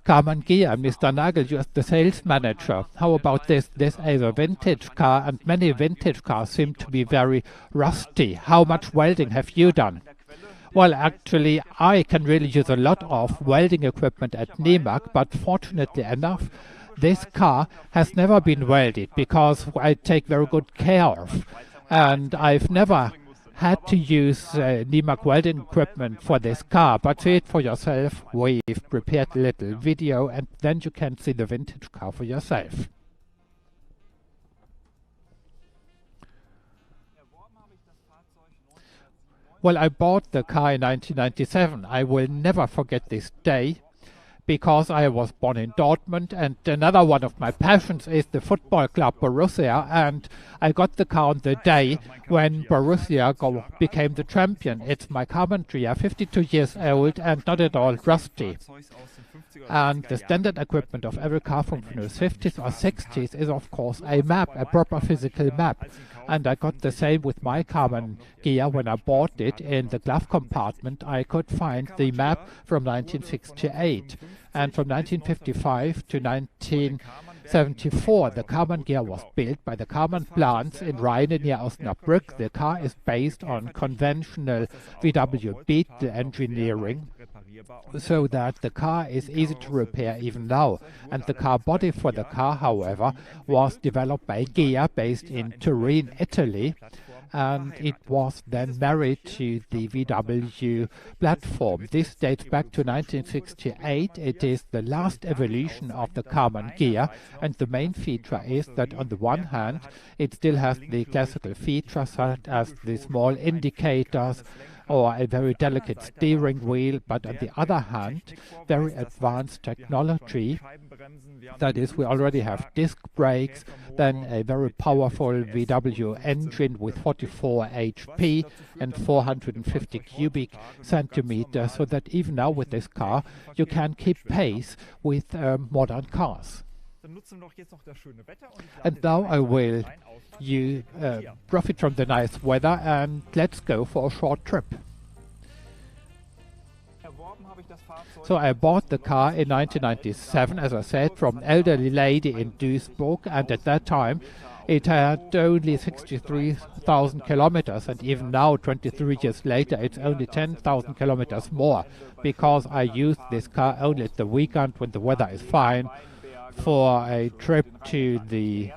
Carmen Gia. Mr. Nagel, you're the sales manager. How about this? This is a vintage car, and many vintage cars seem to be very rusty. How much welding have you done? Well, actually, I can really use a lot of welding equipment at Nemak, but fortunately enough, this car has never been welded because I take very good care of. And I've never had to use Nemak welding equipment for this car, but see it for yourself. We've prepared a little video, and then you can see the vintage car for yourself. Well, I bought the car in 1997. I will never forget this day, because I was born in Dortmund, and another one of my passions is the football club Borussia, and I got the car on the day when Borussia became the champion. It's my Carbon 52 years old and not at all rusty. And the standard equipment of every car from the 50s or 60s is of course a map, a proper physical map. And I got the same with my Carbon Gear. When I bought it in the glove compartment, I could find the map from 1968. And from 1955 to 1974, the Carbon Gear was built by the Carbon plants in Rheine near Osnabrück. The car is based on conventional VW Beetle engineering, so that the car is easy to repair even now. And the car body for the car, however, was developed by GEA based in Turin, Italy, and it was then married to the VW platform. This dates back to 1968. It is the last evolution of the Carbon Gear, and the main feature is that on the one hand it still has the classical features such as the small indicators or a very delicate steering wheel, but on the other hand, very advanced technology. That is, we already have disc brakes, then a very powerful VW engine with 44 HP and 450 cubic centimeters, so that even now with this car you can keep pace with modern cars. And now I will profit from the nice weather and let's go for a short trip. So I bought the car in 1997, as I said, from an elderly lady in Duisburg, and at that time it had only 63,000 kilometers, and even now, 23 years later, it's only 10,000 kilometers more, because I used this car only at the weekend when the weather is fine, for a trip to the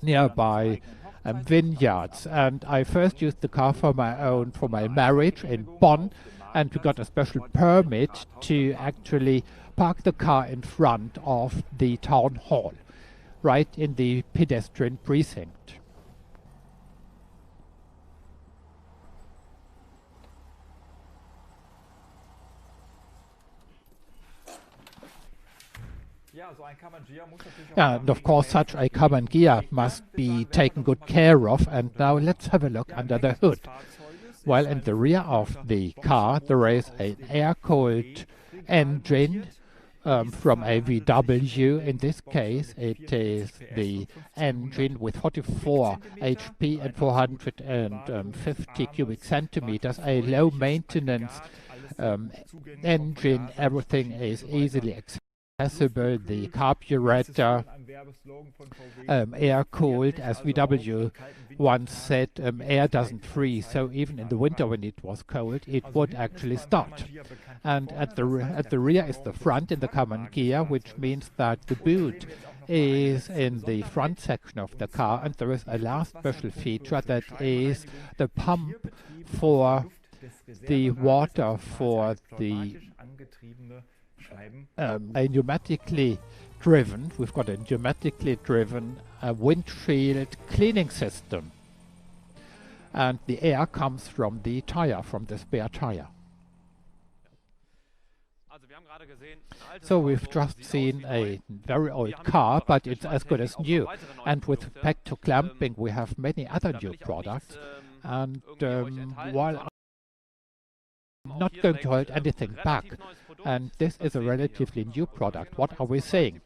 nearby vineyards. And I first used the car for my marriage in Bonn, and we got a special permit to actually park the car in front of the town hall, right in the pedestrian precinct. And of course such a Carbon Gear must be taken good care of, and now let's have a look under the hood. Well, in the rear of the car there is an air-cooled engine from a VW. In this case it is the engine with 44 HP and 450 cubic centimeters, a low maintenance engine. Everything is easily accessible. The carburetor air-cooled, as VW once said, air doesn't freeze, so even in the winter when it was cold it would actually start. And at the rear is the front in the Carbon Gear, which means that the boot is in the front section of the car, and there is a last special feature, that is the pump for the water for the we've got a pneumatically driven windshield cleaning system, and the air comes from the tire, from the spare tire. So we've just seen a very old car, but it's as good as new. And with respect to clamping, we have many other new products, and while I'm not going to hold anything back, and this is a relatively new product, what are we seeing?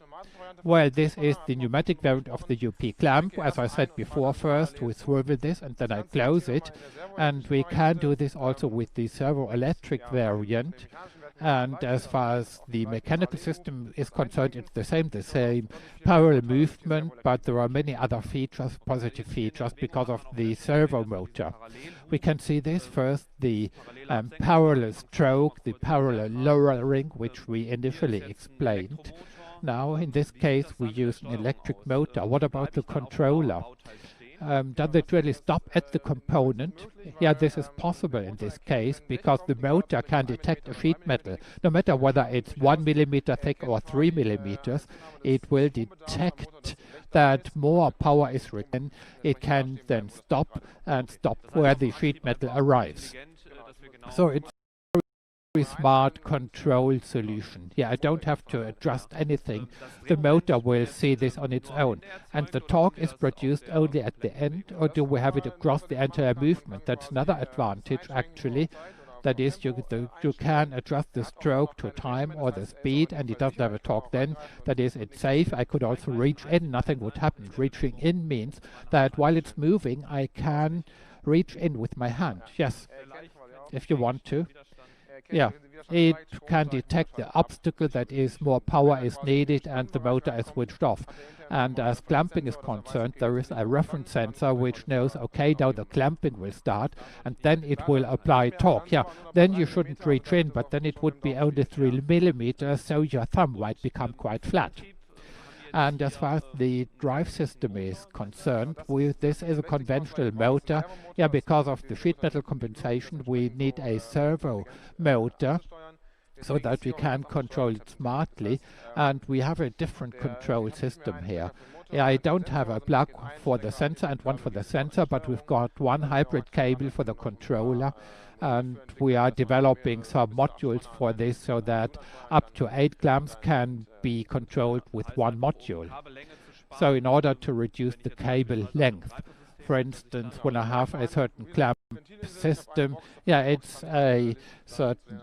Well, this is the pneumatic variant of the UP clamp. As I said before, first we swivel this and then I close it, and we can do this also with the servo-electric variant. And as far as the mechanical system is concerned, it's the same parallel movement, but there are many other features, positive features, because of the servo motor. We can see this first, the parallel stroke, the parallel lowering, which we initially explained. Now, in this case, we use an electric motor. What about the controller? Does it really stop at the component? Yeah, this is possible in this case, because the motor can detect a sheet metal. No matter whether it's 1 millimeter thick or 3 millimeters, it will detect that more power is written. It can then stop where the sheet metal arrives. So it's smart control solution. Yeah, I don't have to adjust anything. The motor will see this on its own. And the torque is produced only at the end, or do we have it across the entire movement? That's another advantage, actually. That is, you can adjust the stroke to time or the speed, and it doesn't have a torque then. That is, it's safe. I could also reach in, nothing would happen. Reaching in means that while it's moving, I can reach in with my hand. Yes, if you want to. Yeah, it can detect the obstacle, that is, more power is needed, and the motor is switched off. And as clamping is concerned, there is a reference sensor which knows, okay, now the clamping will start, and then it will apply torque. Yeah, then you shouldn't reach in, but then it would be only 3 millimeters, so your thumb might become quite flat. And as far as the drive system is concerned, this is a conventional motor. Yeah, because of the sheet metal compensation, we need a servo motor so that we can control it smartly, and we have a different control system here. Yeah, I don't have a plug for the sensor and one for the sensor, but we've got one hybrid cable for the controller, and we are developing some modules for this so that up to 8 clamps can be controlled with one module. So in order to reduce the cable length, for instance, when I have a certain clamp system, yeah, it's a certain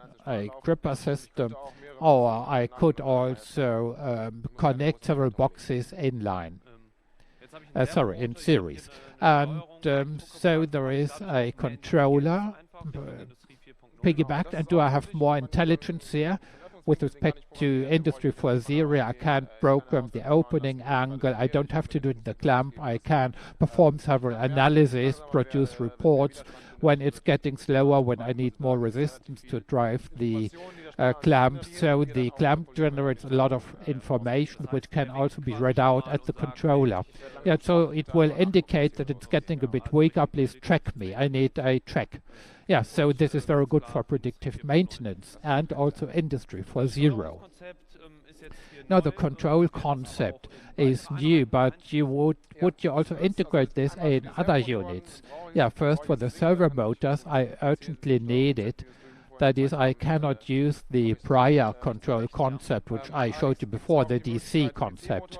gripper system, or I could also connect several boxes in line. In series. And so there is a controller piggybacked, and do I have more intelligence here? With respect to Industry 4.0, I can program the opening angle. I don't have to do it in the clamp. I can perform several analyses, produce reports when it's getting slower, when I need more resistance to drive the clamp. So the clamp generates a lot of information which can also be read out at the controller. Yeah, so it will indicate that it's getting a bit weaker. Please check me. I need a check. Yeah, so this is very good for predictive maintenance and also Industry 4.0. Now the control concept is new, but would you also integrate this in other units? Yeah, first for the servo motors, I urgently need it. That is, I cannot use the prior control concept, which I showed you before, the DC concept.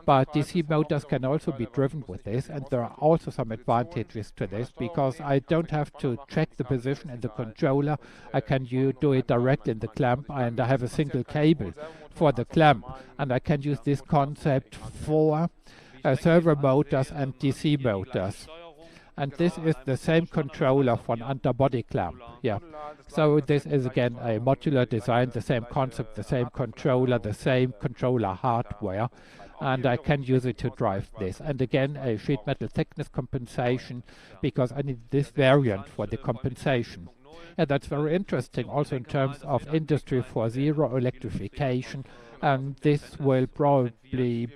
But DC motors can also be driven with this, and there are also some advantages to this, because I don't have to check the position in the controller. I can do it directly in the clamp, and I have a single cable for the clamp, and I can use this concept for servo motors and DC motors. And this is the same controller for an underbody clamp. Yeah. So this is again a modular design, the same concept, the same controller, the same controller hardware. And I can use it to drive this. And again, a sheet metal thickness compensation, because I need this variant for the compensation. Yeah, that's very interesting, also in terms of Industry 4.0 electrification. And this will probably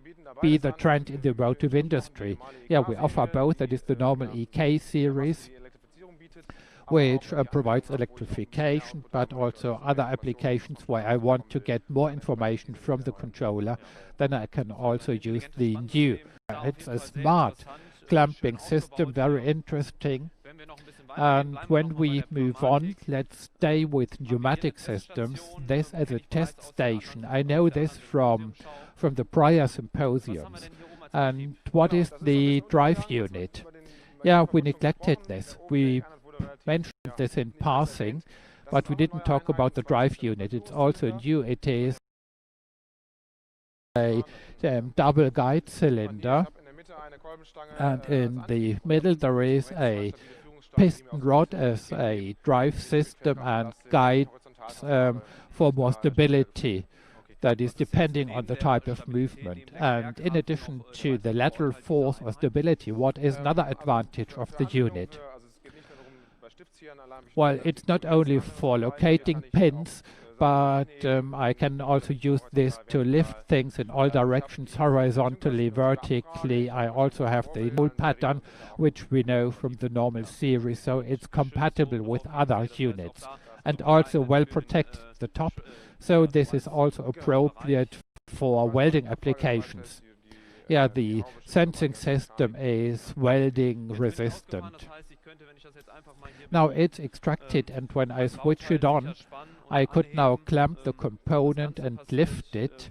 be the trend in the automotive industry. Yeah, we offer both. That is the normal EK series, which provides electrification, but also other applications where I want to get more information from the controller. Then I can also use the new. It's a smart clamping system, very interesting. And when we move on, let's stay with pneumatic systems. This is a test station. I know this from the prior symposiums. And what is the drive unit? Yeah, we neglected this. We mentioned this in passing, but we didn't talk about the drive unit. It's also new. It is a double guide cylinder, and in the middle there is a piston rod as a drive system and guides for more stability. That is depending on the type of movement. And in addition to the lateral force or stability, what is another advantage of the unit? Well, it's not only for locating pins, but I can also use this to lift things in all directions, horizontally, vertically. I also have the null pattern, which we know from the normal series, so it's compatible with other units. And also well protected at the top, so this is also appropriate for welding applications. Yeah, the sensing system is welding resistant. Now it's extracted, and when I switch it on, I could now clamp the component and lift it.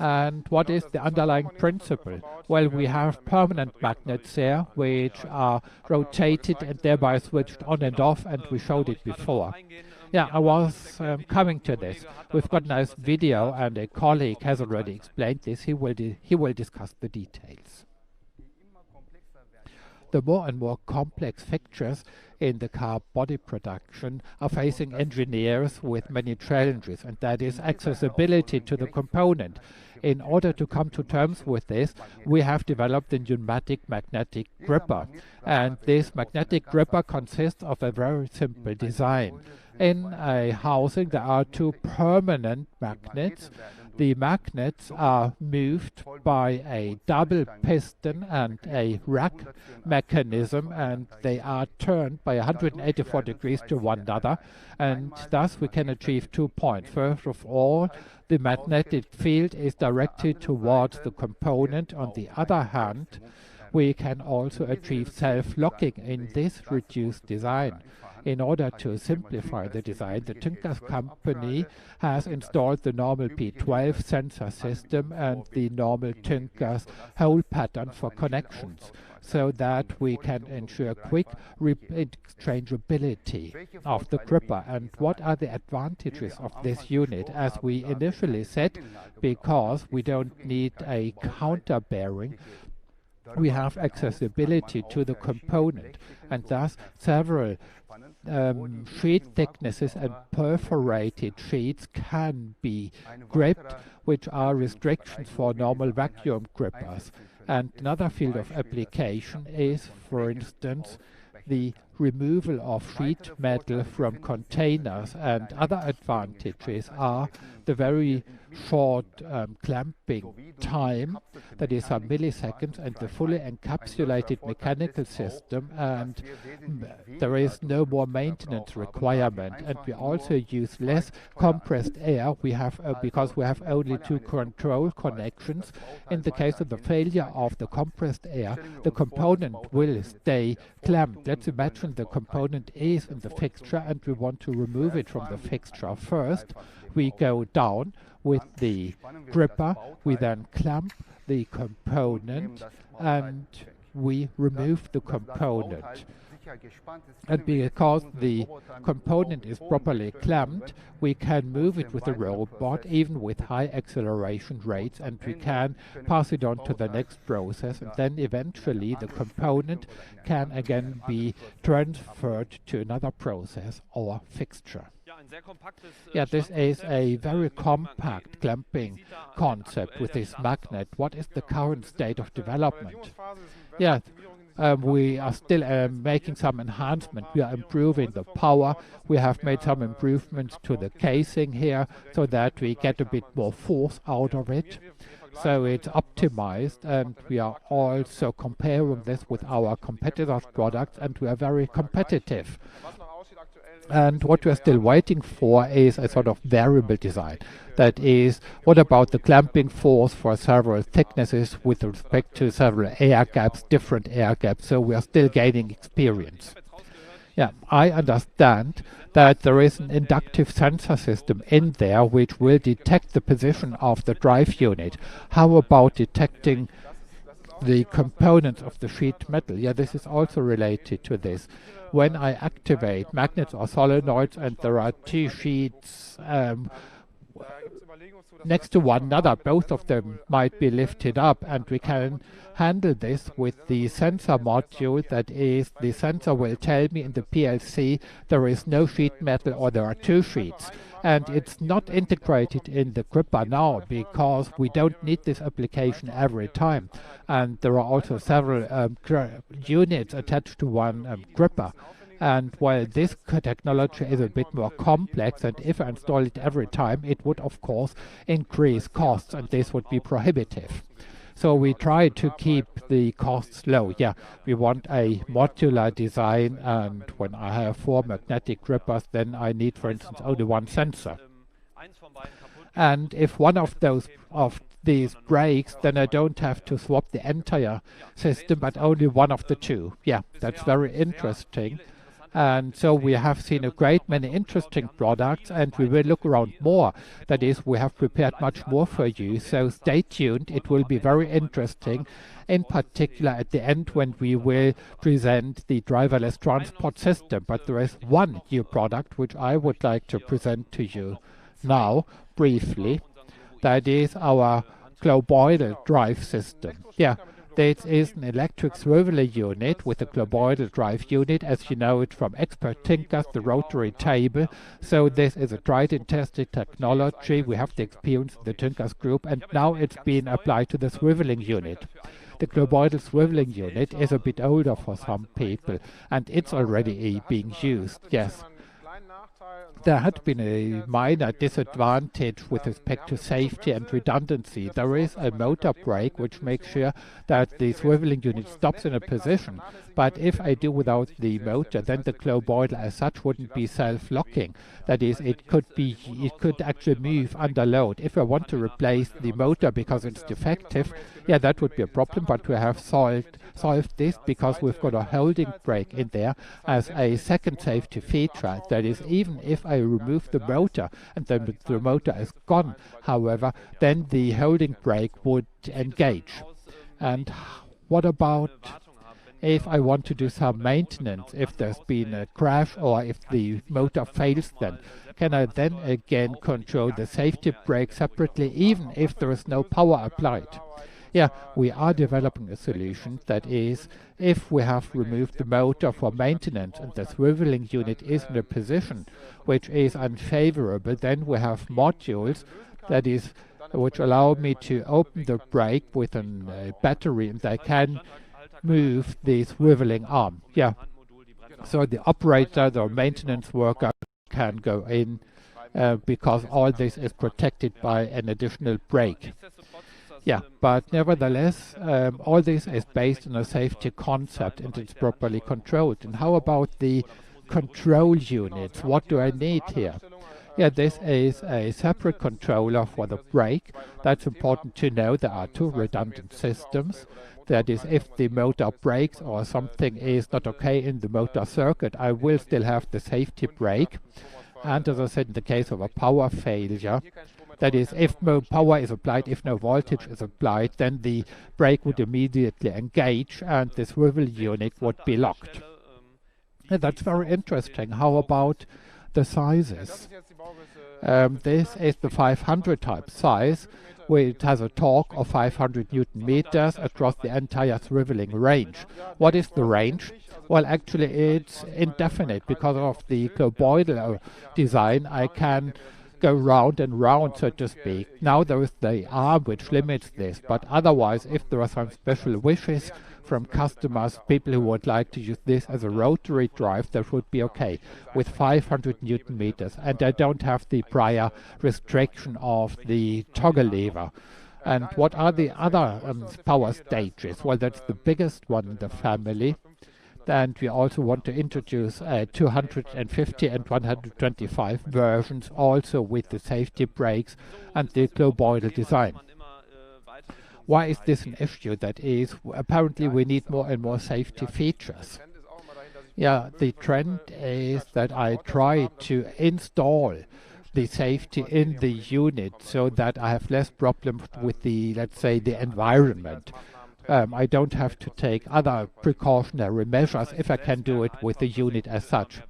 And what is the underlying principle? Well, we have permanent magnets there, which are rotated and thereby switched on and off, and we showed it before. Yeah, I was coming to this. We've got a nice video, and a colleague has already explained this. He will discuss the details. The more and more complex fixtures in the car body production are facing engineers with many challenges, and that is accessibility to the component. In order to come to terms with this, we have developed a pneumatic magnetic gripper. And this magnetic gripper consists of a very simple design. In a housing, there are two permanent magnets. The magnets are moved by a double piston and a rack mechanism, and they are turned by 184 degrees to one another, and thus we can achieve 2 points. First of all, the magnetic field is directed towards the component. On the other hand, we can also achieve self-locking in this reduced design. In order to simplify the design, the TÜNKERS company has installed the normal P12 sensor system and the normal TÜNKERS hole pattern for connections, so that we can ensure quick exchangeability of the gripper. And what are the advantages of this unit? As we initially said, because we don't need a counterbearing, we have accessibility to the component, and thus several sheet thicknesses and perforated sheets can be gripped, which are restrictions for normal vacuum grippers. And another field of application is, for instance, the removal of sheet metal from containers, and other advantages are the very short clamping time, that is some milliseconds, and the fully encapsulated mechanical system, and there is no more maintenance requirement. And we also use less compressed air. We have because we have only two control connections. In the case of the failure of the compressed air, the component will stay clamped. Let's imagine the component is in the fixture and we want to remove it from the fixture. First, we go down with the gripper, we then clamp the component and we remove the component. And because the component is properly clamped, we can move it with the robot even with high acceleration rates, and we can pass it on to the next process, and then eventually the component can again be transferred to another process or fixture. Yeah, this is a very compact clamping concept with this magnet. What is the current state of development? Yeah, we are still making some enhancement. We are improving the power. We have made some improvements to the casing here so that we get a bit more force out of it. So it's optimized, and we are also comparing this with our competitors' products, and we are very competitive. And what we are still waiting for is a sort of variable design. That is, what about the clamping force for several thicknesses with respect to several air gaps, different air gaps? So we are still gaining experience. Yeah, I understand that there is an inductive sensor system in there which will detect the position of the drive unit. How about detecting the components of the sheet metal? Yeah, this is also related to this. When I activate magnets or solenoids and there are two sheets next to one another, both of them might be lifted up, and we can handle this with the sensor module. That is, the sensor will tell me in the PLC there is no sheet metal or there are two sheets. And it's not integrated in the gripper now because we don't need this application every time. And there are also several units attached to one gripper. And while this technology is a bit more complex, and if I install it every time, it would of course increase costs, and this would be prohibitive. So we try to keep the costs low. Yeah, we want a modular design, and when I have 4 magnetic grippers, then I need, for instance, only one sensor. And if one of these breaks, then I don't have to swap the entire system, but only one of the two. Yeah, that's very interesting. And so we have seen a great many interesting products, and we will look around more. That is, we have prepared much more for you, so stay tuned. It will be very interesting, in particular at the end when we will present the driverless transport system. But there is one new product which I would like to present to you now, briefly. That is our globoidal drive system. Yeah. This is an electric swiveling unit with a globoidal drive unit, as you know it from expert-tünkers, the rotary table. So this is a tried and tested technology. We have the experience in the TÜNKERS group, and now it's been applied to the swiveling unit. The globoidal swiveling unit is a bit older for some people, and it's already being used, yes. There had been a minor disadvantage with respect to safety and redundancy. There is a motor brake which makes sure that the swiveling unit stops in a position, but if I do without the motor, then the globoidal as such wouldn't be self-locking. That is, it could actually move under load. If I want to replace the motor because it's defective, yeah, that would be a problem, but we have solved this because we've got a holding brake in there as a second safety feature. That is, even if I remove the motor and then the motor is gone, however, then the holding brake would engage. And what about if I want to do some maintenance, if there's been a crash or if the motor fails, then can I then again control the safety brake separately, even if there is no power applied? Yeah, we are developing a solution that is, if we have removed the motor for maintenance and the swiveling unit is in a position which is unfavorable, then we have modules that is, which allow me to open the brake with a battery, and I can move the swiveling arm. Yeah, so the operator, the maintenance worker can go in because all this is protected by an additional brake. Yeah, but nevertheless, all this is based on a safety concept and it's properly controlled. And how about the control units? What do I need here? Yeah, this is a separate controller for the brake. That's important to know. There are two redundant systems. That is, if the motor breaks or something is not okay in the motor circuit, I will still have the safety brake. And as I said, in the case of a power failure, that is, if no power is applied, if no voltage is applied, then the brake would immediately engage and the swivel unit would be locked. And that's very interesting. How about the sizes? This is the 500 type size, where it has a torque of 500 Newton meters across the entire swiveling range. What is the range? Well, actually it's indefinite because of the globoidal design. I can go round and round, so to speak. Now there is the arm which limits this, but otherwise, if there are some special wishes from customers, people who would like to use this as a rotary drive, that would be okay with 500 Newton meters. And I don't have the prior restriction of the toggle lever. And what are the other power stages? Well, that's the biggest one in the family. And we also want to introduce 250 and 125 versions, also with the safety brakes and the globoidal design. Why is this an issue? That is, apparently we need more and more safety features. Yeah, the trend is that I try to install the safety in the unit so that I have less problems with the, let's say, the environment. I don't have to take other precautionary measures if I can do it with the unit as such.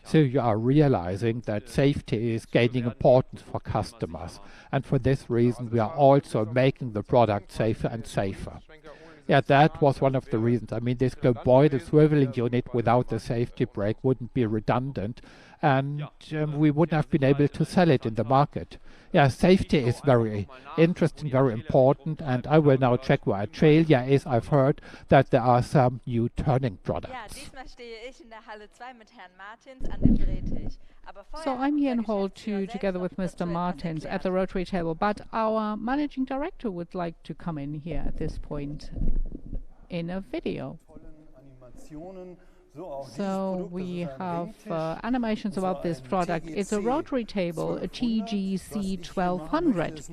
So you are realizing that safety is gaining importance for customers, and for this reason we are also making the product safer and safer. Yeah, that was one of the reasons. I mean, this globoidal swiveling unit without the safety brake wouldn't be redundant, and we wouldn't have been able to sell it in the market. Yeah, safety is very interesting, very important, and I will now check where Australia is. I've heard that there are some new turning products. So I'm here in Hall 2 together with Mr. Martins at the rotary table, but our managing director would like to come in here at this point in a video. So we have animations about this product. It's a rotary table, a TGC 1200.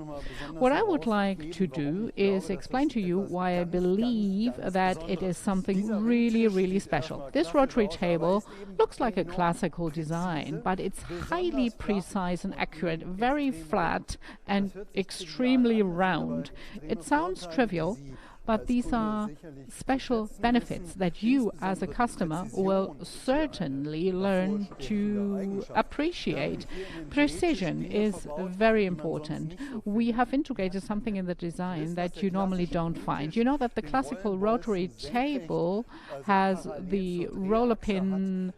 What I would like to do is explain to you why I believe that it is something really, really special. This rotary table looks like a classical design, but it's highly precise and accurate, very flat and extremely round. It sounds trivial, but these are special benefits that you as a customer will certainly learn to appreciate. Precision is very important. We have integrated something in the design that you normally don't find. You know that the classical rotary table has the roller pin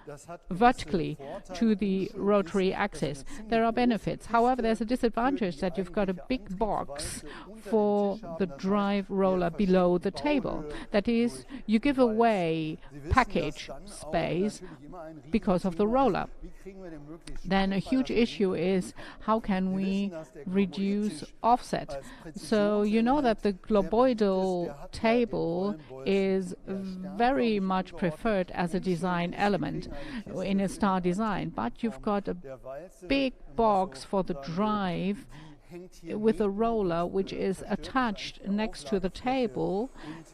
vertically to the rotary axis. There are benefits. However, there's a disadvantage that you've got a big box for the drive roller below the table. That is, you give away package space because of the roller. Then a huge issue is how can we reduce offset. So you know that the globoidal table is very much preferred as a design element in a star design, but you've got a big box for the drive with a roller which is attached next to the table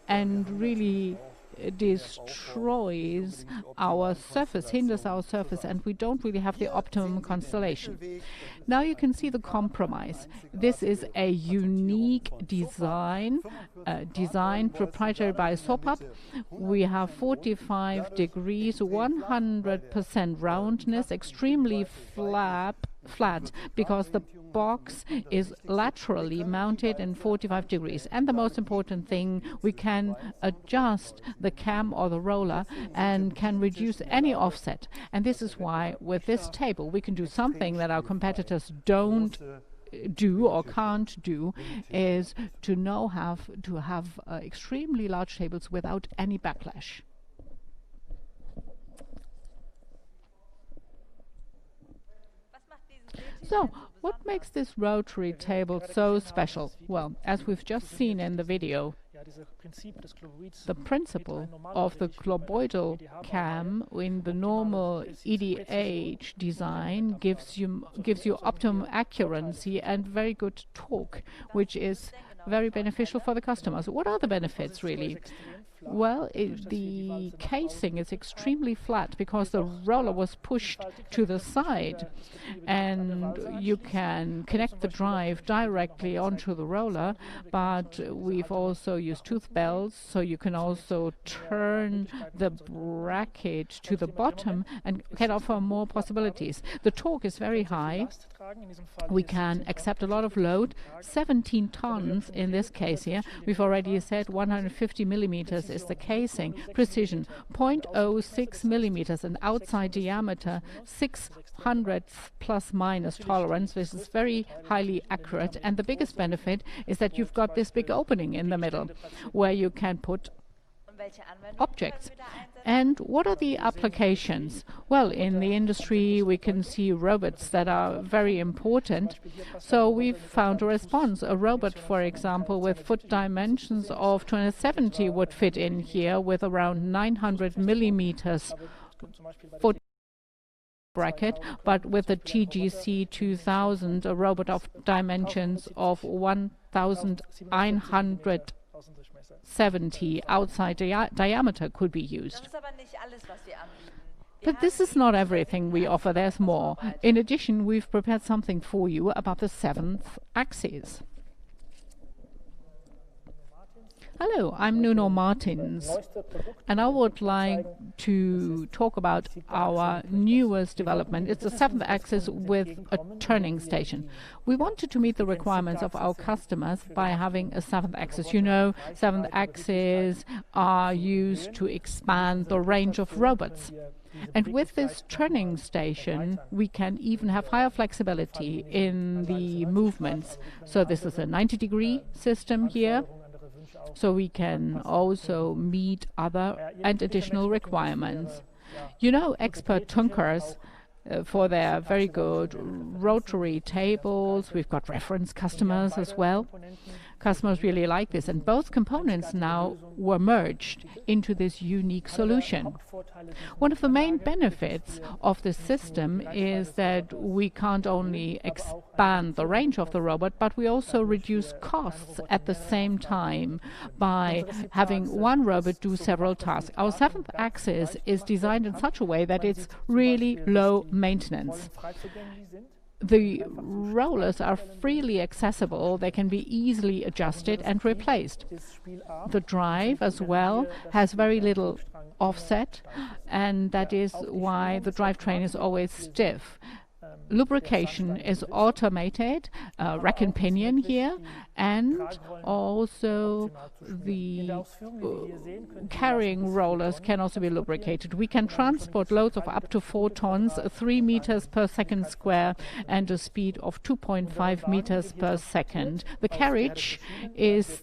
and really destroys our surface, hinders our surface, and we don't really have the optimum constellation. Now you can see the compromise. This is a unique design, proprietary by Sopap. We have 45 degrees, 100% roundness, extremely flat because the box is laterally mounted in 45 degrees. And the most important thing, we can adjust the cam or the roller and can reduce any offset. And this is why with this table we can do something that our competitors don't do or can't do, is to have extremely large tables without any backlash. So, what makes this rotary table so special? Well, as we've just seen in the video, the principle of the globoidal cam in the normal EDH design gives you optimum accuracy and very good torque, which is very beneficial for the customers. What are the benefits, really? Well, the casing is extremely flat because the roller was pushed to the side, and you can connect the drive directly onto the roller, but we've also used tooth belts, so you can also turn the bracket to the bottom and can offer more possibilities. The torque is very high. We can accept a lot of load, 17 tons in this case here. We've already said 150 millimeters is the casing. Precision, 0.06 millimeters, and outside diameter 600 plus minus tolerance. This is very highly accurate. And the biggest benefit is that you've got this big opening in the middle where you can put objects. And what are the applications? Well, in the industry we can see robots that are very important. So we've found a response. A robot, for example, with foot dimensions of 270 would fit in here with around 900 millimeters foot bracket, but with a TGC 2000, a robot of dimensions of 1970 outside diameter could be used. But this is not everything we offer, there's more. In addition, we've prepared something for you about the 7th axis. Hello, I'm Nuno Martins, and I would like to talk about our newest development. It's the 7th axis with a turning station. We wanted to meet the requirements of our customers by having a 7th axis. You know, 7th axes are used to expand the range of robots. And with this turning station, we can even have higher flexibility in the movements. So this is a 90-degree system here. So we can also meet other and additional requirements. You know, expert-tünkers for their very good rotary tables. We've got reference customers as well. Customers really like this, and both components now were merged into this unique solution. One of the main benefits of this system is that we can't only expand the range of the robot, but we also reduce costs at the same time by having one robot do several tasks. Our seventh axis is designed in such a way that it's really low maintenance. The rollers are freely accessible. They can be easily adjusted and replaced. The drive as well has very little offset, and that is why the drivetrain is always stiff. Lubrication is automated, rack and pinion here, and also the carrying rollers can also be lubricated. We can transport loads of up to 4 tons, 3 meters per second square, and a speed of 2.5 meters per second. The carriage is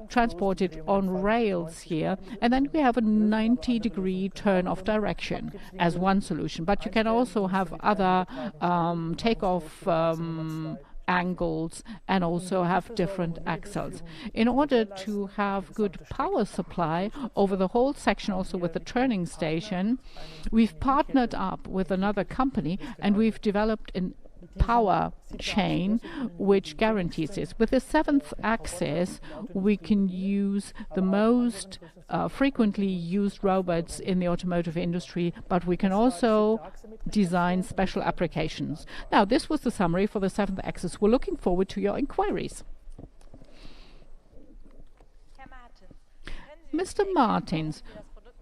transported on rails here, and then we have a 90-degree turn of direction as one solution. But you can also have other takeoff angles and also have different axles. In order to have good power supply over the whole section, also with the turning station, we've partnered up with another company and we've developed an power chain which guarantees this. With the seventh axis, we can use the most frequently used robots in the automotive industry, but we can also design special applications. Now, this was the summary for the seventh axis. We're looking forward to your inquiries. Mr. Martins,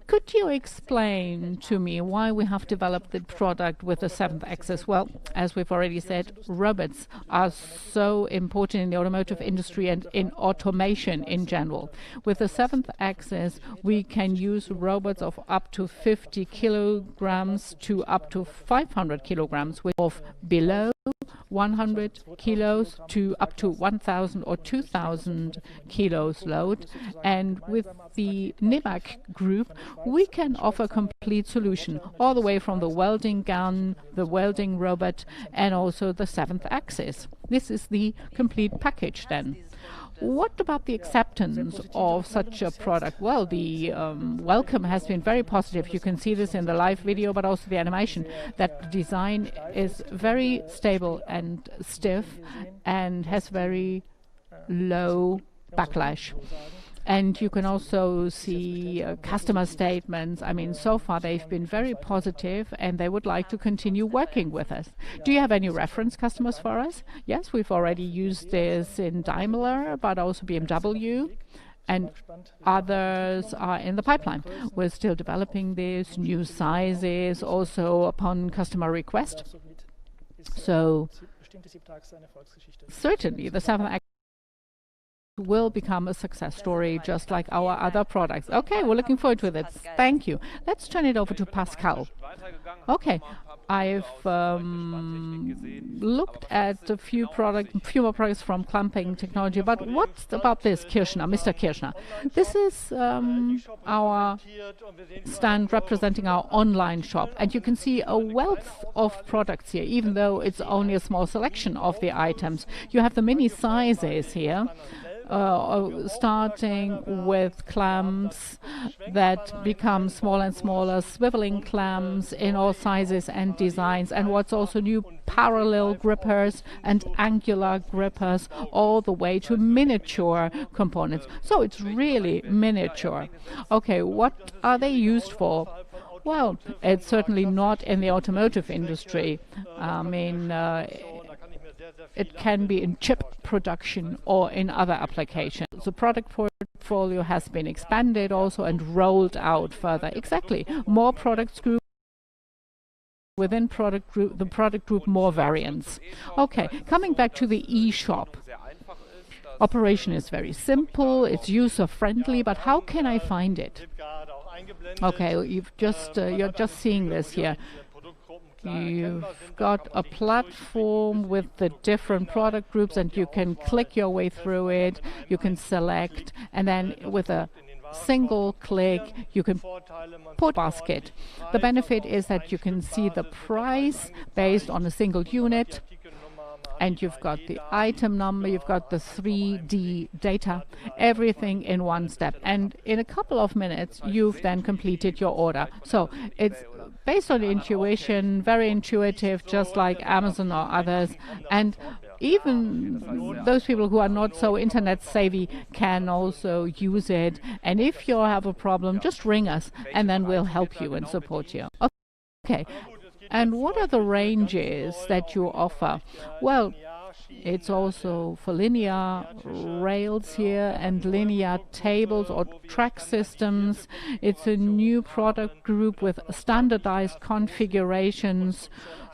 could you explain to me why we have developed the product with the seventh axis? Well, as we've already said, robots are so important in the automotive industry and in automation in general. With the seventh axis, we can use robots of up to 50 kilograms to up to 500 kilograms, of below 100 kilos to up to 1,000 or 2,000 kilos load. And with the NIMAC group, we can offer a complete solution, all the way from the welding gun, the welding robot, and also the seventh axis. This is the complete package then. What about the acceptance of such a product? Well, the welcome has been very positive. You can see this in the live video, but also the animation, that the design is very stable and stiff and has very low backlash. And you can also see customer statements. I mean, so far they've been very positive and they would like to continue working with us. Do you have any reference customers for us? Yes, we've already used this in Daimler, but also BMW, and others are in the pipeline. We're still developing this, new sizes, also upon customer request. So certainly the seventh axis will become a success story, just like our other products. Okay, we're looking forward to it. Thank you. Let's turn it over to Pascal. Okay, I've looked at a few more products from clamping technology, but what about this, Kirschner, Mr. Kirschner? This is our stand representing our online shop, and you can see a wealth of products here, even though it's only a small selection of the items. You have the mini sizes here. Starting with clamps that become smaller and smaller, swiveling clamps in all sizes and designs, and what's also new, parallel grippers and angular grippers, all the way to miniature components. So it's really miniature. Okay, what are they used for? Well, it's certainly not in the automotive industry. I mean, it can be in chip production or in other applications. The product portfolio has been expanded also and rolled out further. Exactly. More products group. Within the product group, more variants. Okay, coming back to the e-shop. Operation is very simple, it's user-friendly, but how can I find it? Okay, you're just seeing this here. You've got a platform with the different product groups and you can click your way through it, you can select, and then with a single click you can put basket. The benefit is that you can see the price based on a single unit, and you've got the item number, you've got the 3D data, everything in one step. And in a couple of minutes, you've then completed your order. So it's based on intuition, very intuitive, just like Amazon or others. And even those people who are not so internet savvy can also use it. And if you have a problem, just ring us and then we'll help you and support you. Okay. And what are the ranges that you offer? Well, it's also for linear rails here and linear tables or track systems. It's a new product group with standardized configurations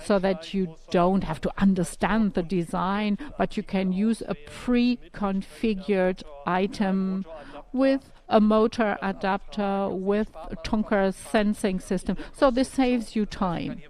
so that you don't have to understand the design, but you can use a pre-configured item with a motor adapter, with a TÜNKERS sensing system. So this saves you time.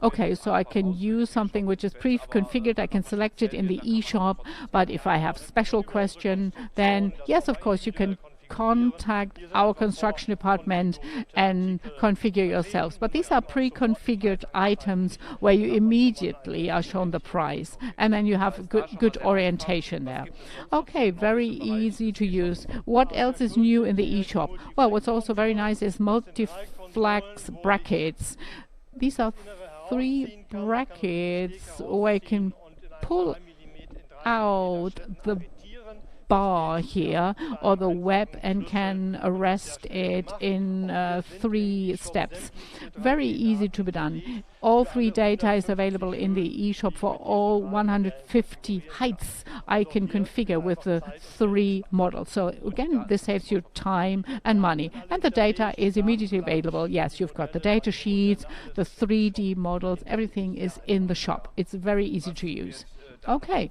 Okay, so I can use something which is pre-configured. I can select it in the e-shop, but if I have special question, then yes, of course, you can contact our construction department and configure yourselves. But these are pre-configured items where you immediately are shown the price, and then you have good orientation there. Okay, very easy to use. What else is new in the e-shop? Well, what's also very nice is multi-flex brackets. These are 3 brackets where you can pull out the bar here or the web and can arrest it in 3 steps. Very easy to be done. All 3 data is available in the e-shop for all 150 heights I can configure with the 3 models. So again, this saves you time and money. And the data is immediately available. Yes, you've got the data sheets, the 3D models, everything is in the shop. It's very easy to use. Okay.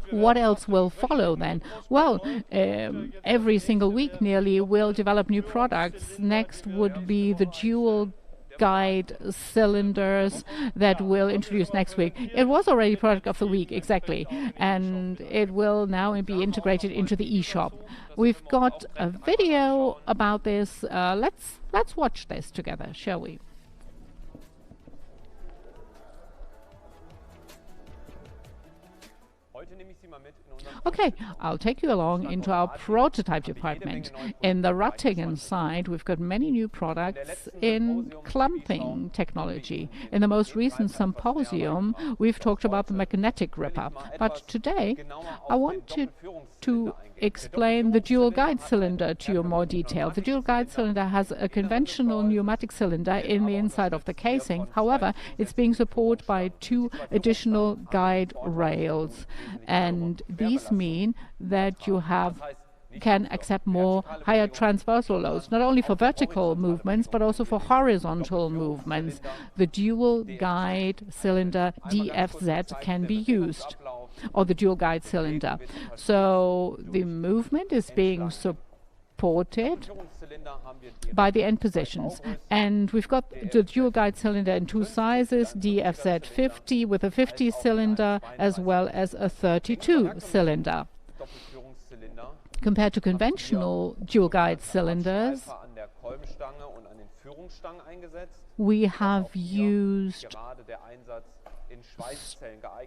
What else will follow then? Well, every single week nearly we'll develop new products. Next would be the dual guide cylinders that we'll introduce next week. It was already product of the week, exactly, and it will now be integrated into the e-shop. We've got a video about this. Let's watch this together, shall we? Okay, I'll take you along into our prototype department. In the Rattingen side, we've got many new products in clumping technology. In the most recent symposium, we've talked about the magnetic ripper. But today, I wanted to explain the dual guide cylinder to you in more detail. The dual guide cylinder has a conventional pneumatic cylinder in the inside of the casing. However, it's being supported by 2 additional guide rails. And these mean that you can accept more higher transversal loads, not only for vertical movements, but also for horizontal movements. The dual guide cylinder DFZ can be used, or the dual guide cylinder. So the movement is being supported by the end positions. And we've got the dual guide cylinder in 2 sizes, DFZ 50 with a 50 cylinder as well as a 32 cylinder. Compared to conventional dual guide cylinders, we have used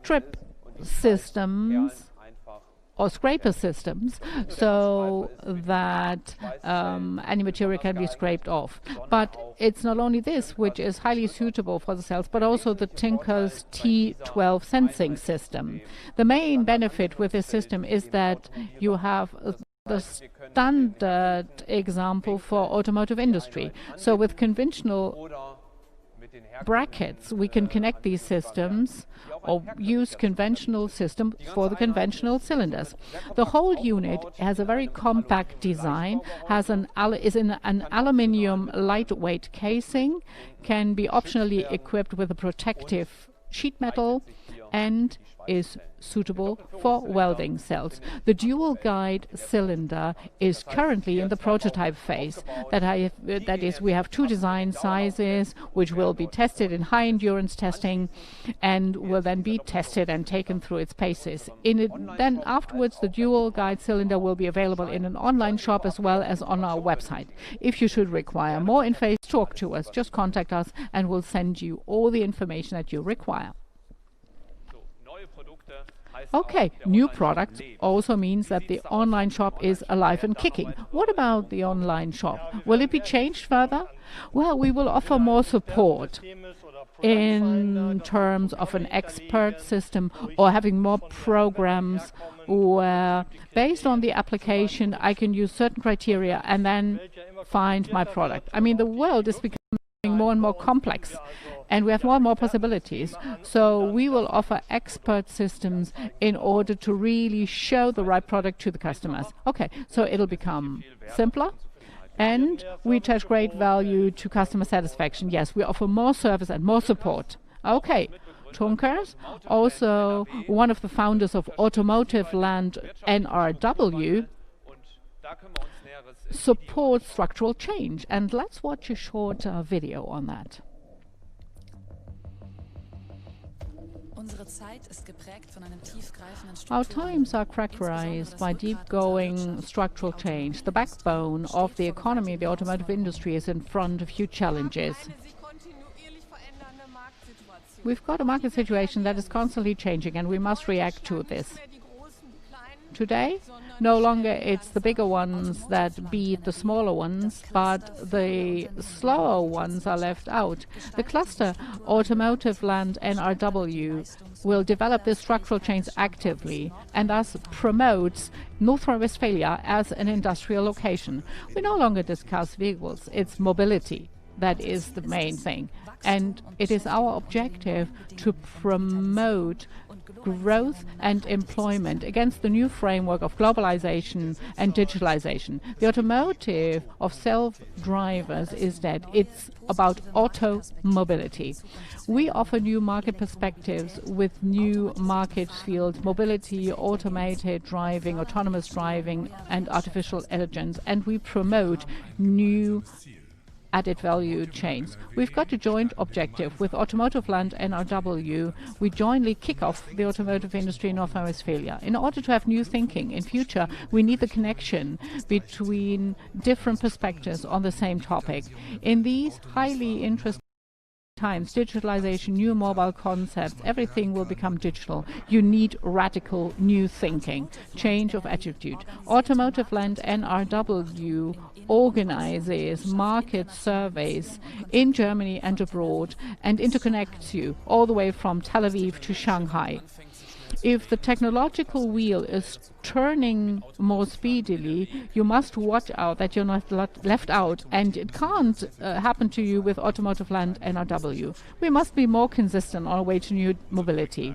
strip systems or scraper systems so that any material can be scraped off. But it's not only this which is highly suitable for the cells, but also the TÜNKERS T12 sensing system. The main benefit with this system is that you have the standard example for automotive industry. So with conventional brackets, we can connect these systems or use conventional systems for the conventional cylinders. The whole unit has a very compact design, is in an aluminium lightweight casing, can be optionally equipped with a protective sheet metal, and is suitable for welding cells. The dual guide cylinder is currently in the prototype phase. That is, we have 2 design sizes which will be tested in high endurance testing and will then be tested and taken through its paces. Then afterwards, the dual guide cylinder will be available in an online shop as well as on our website. If you should require more info, talk to us, just contact us and we'll send you all the information that you require. Okay, new product also means that the online shop is alive and kicking. What about the online shop? Will it be changed further? Well, we will offer more support in terms of an expert system or having more programs where, based on the application, I can use certain criteria and then find my product. I mean, the world is becoming more and more complex, and we have more and more possibilities. So we will offer expert systems in order to really show the right product to the customers. Okay, so it'll become simpler, and we attach great value to customer satisfaction. Yes, we offer more service and more support. Okay, TÜNKERS, also one of the founders of Automotive Land NRW, supports structural change. And let's watch a short video on that. Our times are characterized by deep-going structural change. The backbone of the economy, the automotive industry, is in front of huge challenges. We've got a market situation that is constantly changing, and we must react to this. Today, no longer it's the bigger ones that beat the smaller ones, but the slower ones are left out. The cluster Automotive Land NRW will develop this structural change actively and thus promotes North Rhine-Westphalia as an industrial location. We no longer discuss vehicles, it's mobility. That is the main thing. And it is our objective to promote growth and employment against the new framework of globalization and digitalization. The automotive of self-drivers is that it's about auto mobility. We offer new market perspectives with new market fields: mobility, automated driving, autonomous driving, and artificial intelligence. And we promote new added value chains. We've got a joint objective with Automotive Land NRW. We jointly kick off the automotive industry in North Rhine-Westphalia. In order to have new thinking in future, we need the connection between different perspectives on the same topic. In these highly interesting times, digitalization, new mobile concepts, everything will become digital. You need radical new thinking, change of attitude. Automotive Land NRW organizes market surveys in Germany and abroad and interconnects you all the way from Tel Aviv to Shanghai. If the technological wheel is turning more speedily, you must watch out that you're not left out, and it can't happen to you with Automotive Land NRW. We must be more consistent on our way to new mobility.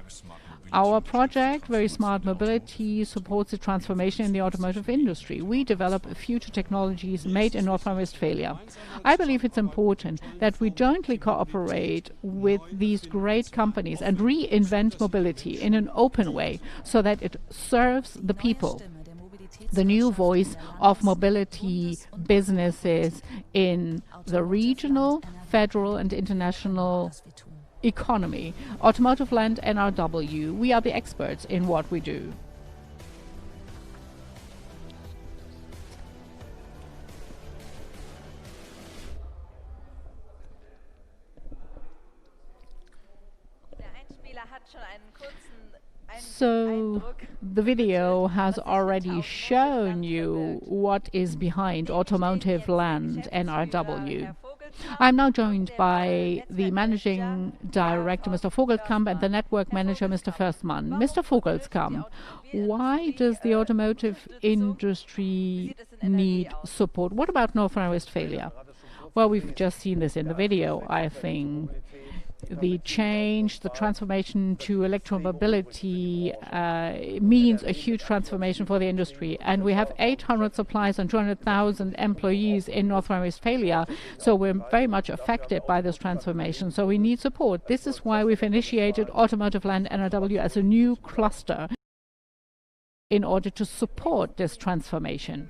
Our project, Very Smart Mobility, supports the transformation in the automotive industry. We develop future technologies made in North Rhine-Westphalia. I believe it's important that we jointly cooperate with these great companies and reinvent mobility in an open way so that it serves the people. The new voice of mobility businesses in the regional, federal, and international economy. Automotive Land NRW, we are the experts in what we do. So the video has already shown you what is behind Automotive Land NRW. I'm now joined by the Managing Director, Mr. Vogelskamp, and the Network Manager, Mr. Förstmann. Mr. Vogelskamp, why does the automotive industry need support? What about North Rhine-Westphalia? Well, we've just seen this in the video, I think. The change, the transformation to electromobility means a huge transformation for the industry. And we have 800 suppliers and 200,000 employees in North Rhine-Westphalia. So we're very much affected by this transformation. So we need support. This is why we've initiated Automotive Land NRW as a new cluster in order to support this transformation.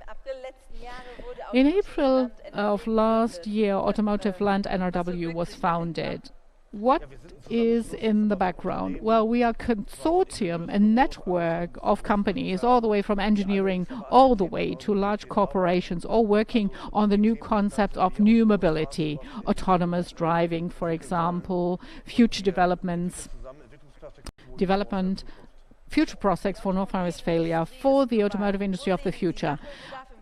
In April of last year, Automotive Land NRW was founded. What is in the background? Well, we are a consortium, a network of companies, all the way from engineering, all the way to large corporations, all working on the new concept of new mobility, autonomous driving, for example, future development future prospects for North Rhine-Westphalia, for the automotive industry of the future.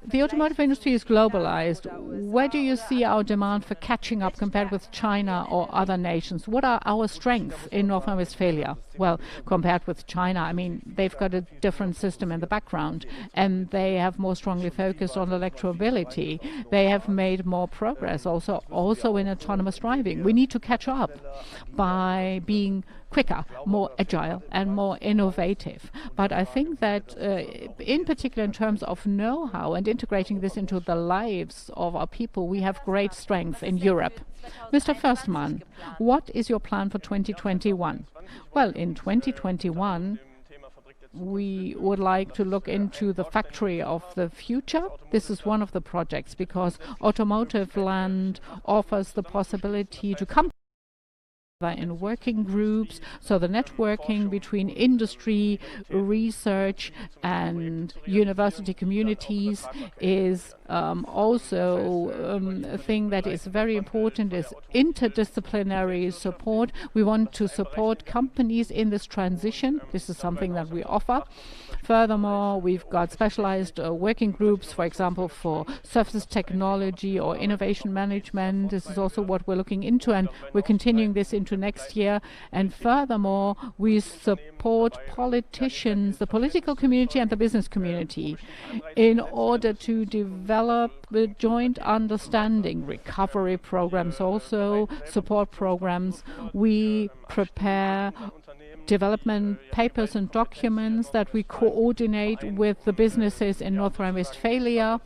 The automotive industry is globalized. Where do you see our demand for catching up compared with China or other nations? What are our strengths in North Rhine-Westphalia? Well, compared with China, I mean, they've got a different system in the background, and they have more strongly focused on electromobility. They have made more progress also in autonomous driving. We need to catch up by being quicker, more agile and more innovative. But I think that in particular in terms of know-how and integrating this into the lives of our people, we have great strength in Europe. Mr. Förstmann, what is your plan for 2021? Well, in 2021, we would like to look into the factory of the future. This is one of the projects because Automotive Land offers the possibility to come in working groups, so the networking between industry, research and university communities is also a thing that is very important, is interdisciplinary support. We want to support companies in this transition. This is something that we offer. Furthermore, we've got specialized working groups, for example, for surface technology or innovation management. This is also what we're looking into, and we're continuing this into next year. And furthermore, we support politicians, the political community and the business community in order to develop a joint understanding, recovery programs also, support programs. We prepare development papers and documents that we coordinate with the businesses in North Rhine-Westphalia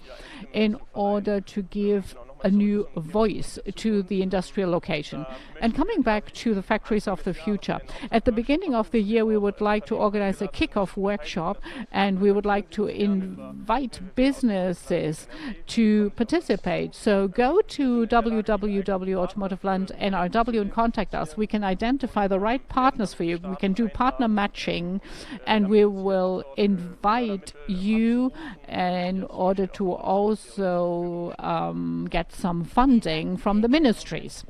in order to give a new voice to the industrial location. And coming back to the factories of the future, at the beginning of the year we would like to organize a kick-off workshop, and we would like to invite businesses to participate. So go to www.automotiveland.nrw and contact us. We can identify the right partners for you. We can do partner matching, and we will invite you in order to also get some funding from the ministries.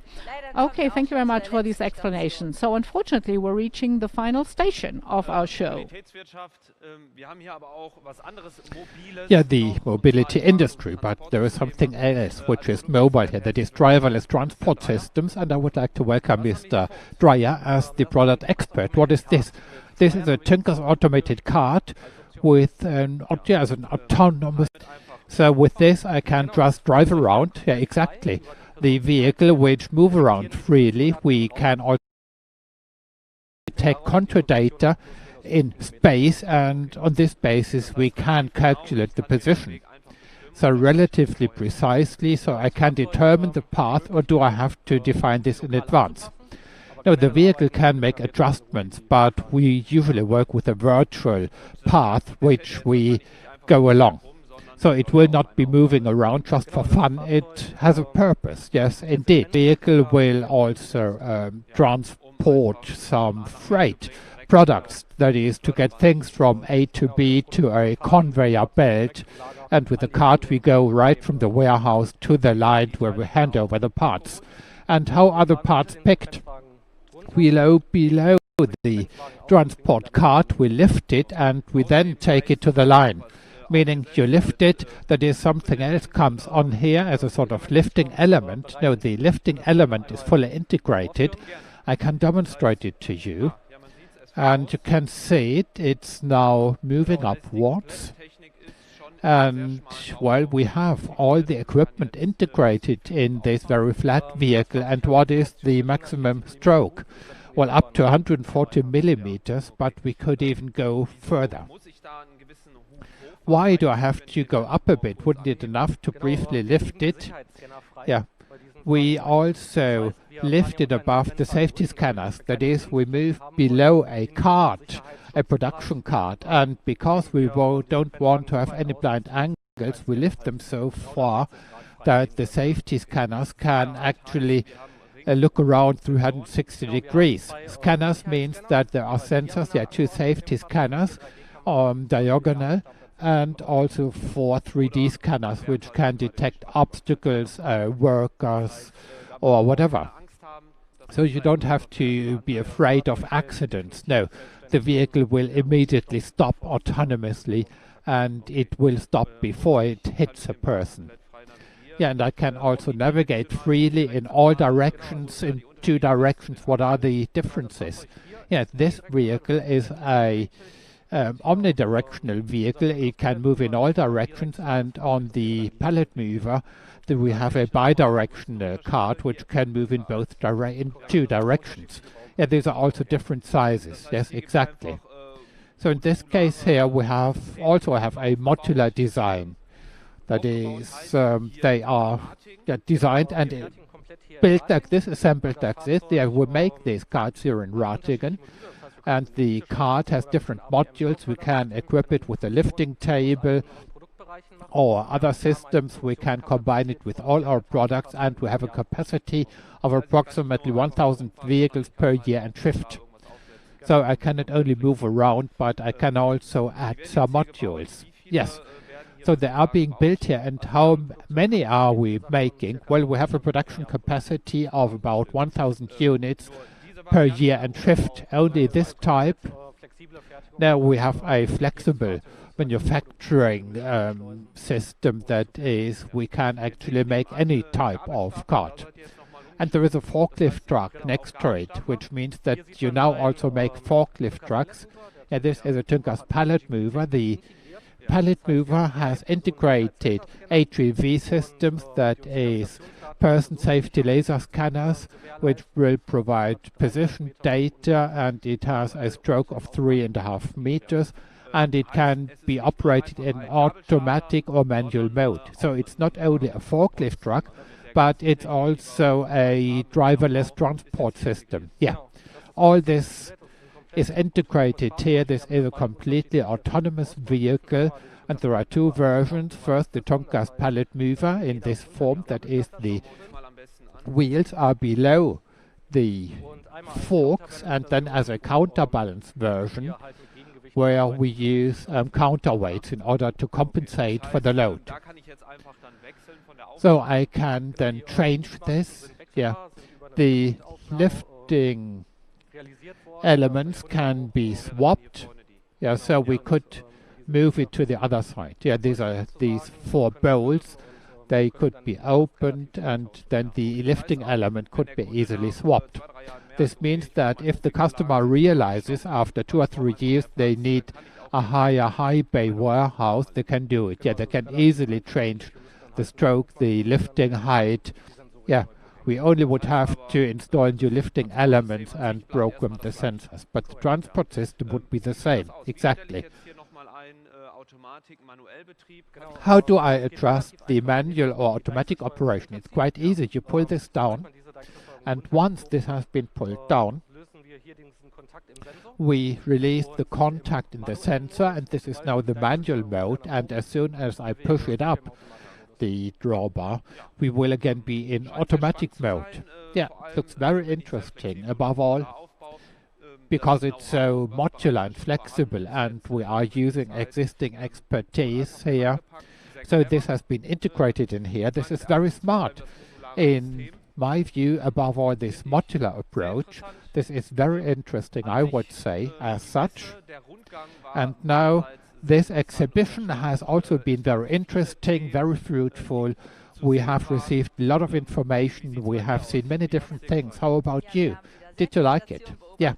Okay, thank you very much for these explanations. So unfortunately, we're reaching the final station of our show. Yeah, the mobility industry, but there is something else which is mobile here, that is driverless transport systems, and I would like to welcome Mr. Dreyer as the product expert. What is this? This is a TÜNKERS automated cart with an autonomous. So with this I can just drive around. Yeah, exactly. The vehicle which move around freely. We can also take contour data in space, and on this basis we can calculate the position. So relatively precisely, so I can determine the path, or do I have to define this in advance? No, the vehicle can make adjustments, but we usually work with a virtual path which we go along. So it will not be moving around just for fun. It has a purpose, yes, indeed. The vehicle will also transport some freight products, that is, to get things from A to B to a conveyor belt. And with the cart we go right from the warehouse to the line where we hand over the parts. And how are the parts picked? Below the transport cart we lift it, and we then take it to the line. Meaning you lift it, that is, something else comes on here as a sort of lifting element. No, the lifting element is fully integrated. I can demonstrate it to you. And you can see it, it's now moving upwards. And, well, we have all the equipment integrated in this very flat vehicle. And what is the maximum stroke? Well, up to 140 millimeters, but we could even go further. Why do I have to go up a bit? Wouldn't it enough to briefly lift it? Yeah. We also lift it above the safety scanners. That is, we move below a cart, a production cart. And because we don't want to have any blind angles, we lift them so far that the safety scanners can actually look around 360 degrees. Scanners means that there are sensors. There are two safety scanners diagonal, and also 4 3D scanners which can detect obstacles, workers or whatever. So you don't have to be afraid of accidents. No, the vehicle will immediately stop autonomously, and it will stop before it hits a person. Yeah, and I can also navigate freely in all directions, in two directions. What are the differences? Yeah, this vehicle is a omnidirectional vehicle. It can move in all directions, and on the pallet mover we have a bidirectional cart which can move in both in two directions. Yeah, these are also different sizes. Yes, exactly. So in this case here we have also have a modular design. That is, they are designed and built like this, assembled like this. They will make these carts here in Ratingen. And the cart has different modules. We can equip it with a lifting table or other systems. We can combine it with all our products, and we have a capacity of approximately 1,000 vehicles per year and shift. So I can not only move around, but I can also add some modules. Yes. So they are being built here. And how many are we making? Well, we have a production capacity of about 1,000 units per year and shift. Only this type. Now we have a flexible manufacturing system, that is, we can actually make any type of cart. And there is a forklift truck next to it, which means that you now also make forklift trucks. And this is a TÜNKERS pallet mover. The pallet mover has integrated HVV systems, that is person safety laser scanners, which will provide position data, and it has a stroke of 3.5 meters, and it can be operated in automatic or manual mode. So it's not only a forklift truck, but it's also a driverless transport system. Yeah, all this is integrated here. This is a completely autonomous vehicle, and there are two versions. First, the TÜNKERS pallet mover in this form, that is, the wheels are below the forks, and then as a counterbalance version where we use counterweights in order to compensate for the load. So I can then change this. Yeah, the lifting elements can be swapped. Yeah, so we could move it to the other side. Yeah, these are these 4 bolts. They could be opened, and then the lifting element could be easily swapped. This means that if the customer realizes after 2 or 3 years they need a higher high bay warehouse, they can do it. Yeah, they can easily change the stroke, the lifting height. Yeah, we only would have to install new lifting elements and program the sensors, but the transport system would be the same. Exactly. How do I adjust the manual or automatic operation? It's quite easy. You pull this down, and once this has been pulled down, we release the contact in the sensor, and this is now the manual mode, and as soon as I push it up, the drawbar, we will again be in automatic mode. Yeah, looks very interesting, above all because it's so modular and flexible, and we are using existing expertise here. So this has been integrated in here. This is very smart. In my view, above all, this modular approach, this is very interesting, I would say, as such. And now this exhibition has also been very interesting, very fruitful. We have received a lot of information. We have seen many different things. How about you? Did you like it? Yeah.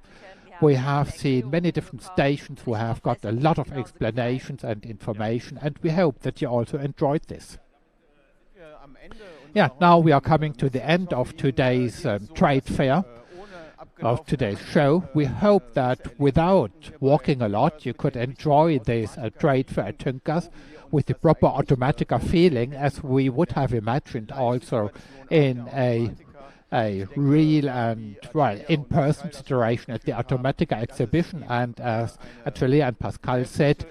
We have seen many different stations. We have got a lot of explanations and information, and we hope that you also enjoyed this. Yeah, now we are coming to the end of today's trade fair, of today's show. We hope that without walking a lot, you could enjoy this trade fair at TÜNKERS with the proper Automatica feeling, as we would have imagined also in a real and, well, in-person situation at the Automatica exhibition. And as Atelier and Pascal said,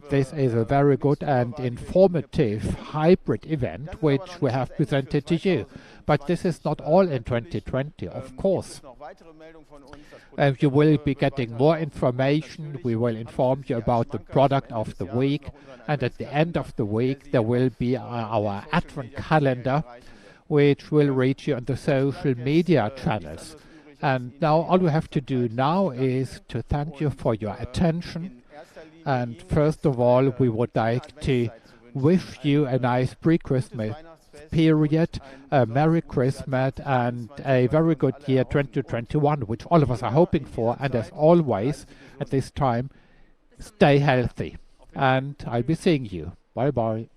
this is a very good and informative hybrid event which we have presented to you. But this is not all in 2020, of course. You will be getting more information. We will inform you about the product of the week, and at the end of the week there will be our Advent calendar, which will reach you on the social media channels. And now all we have to do now is to thank you for your attention. And first of all, we would like to wish you a nice pre-Christmas period, a Merry Christmas and a very good year 2021, which all of us are hoping for. And as always, at this time, stay healthy. And I'll be seeing you. Bye-bye.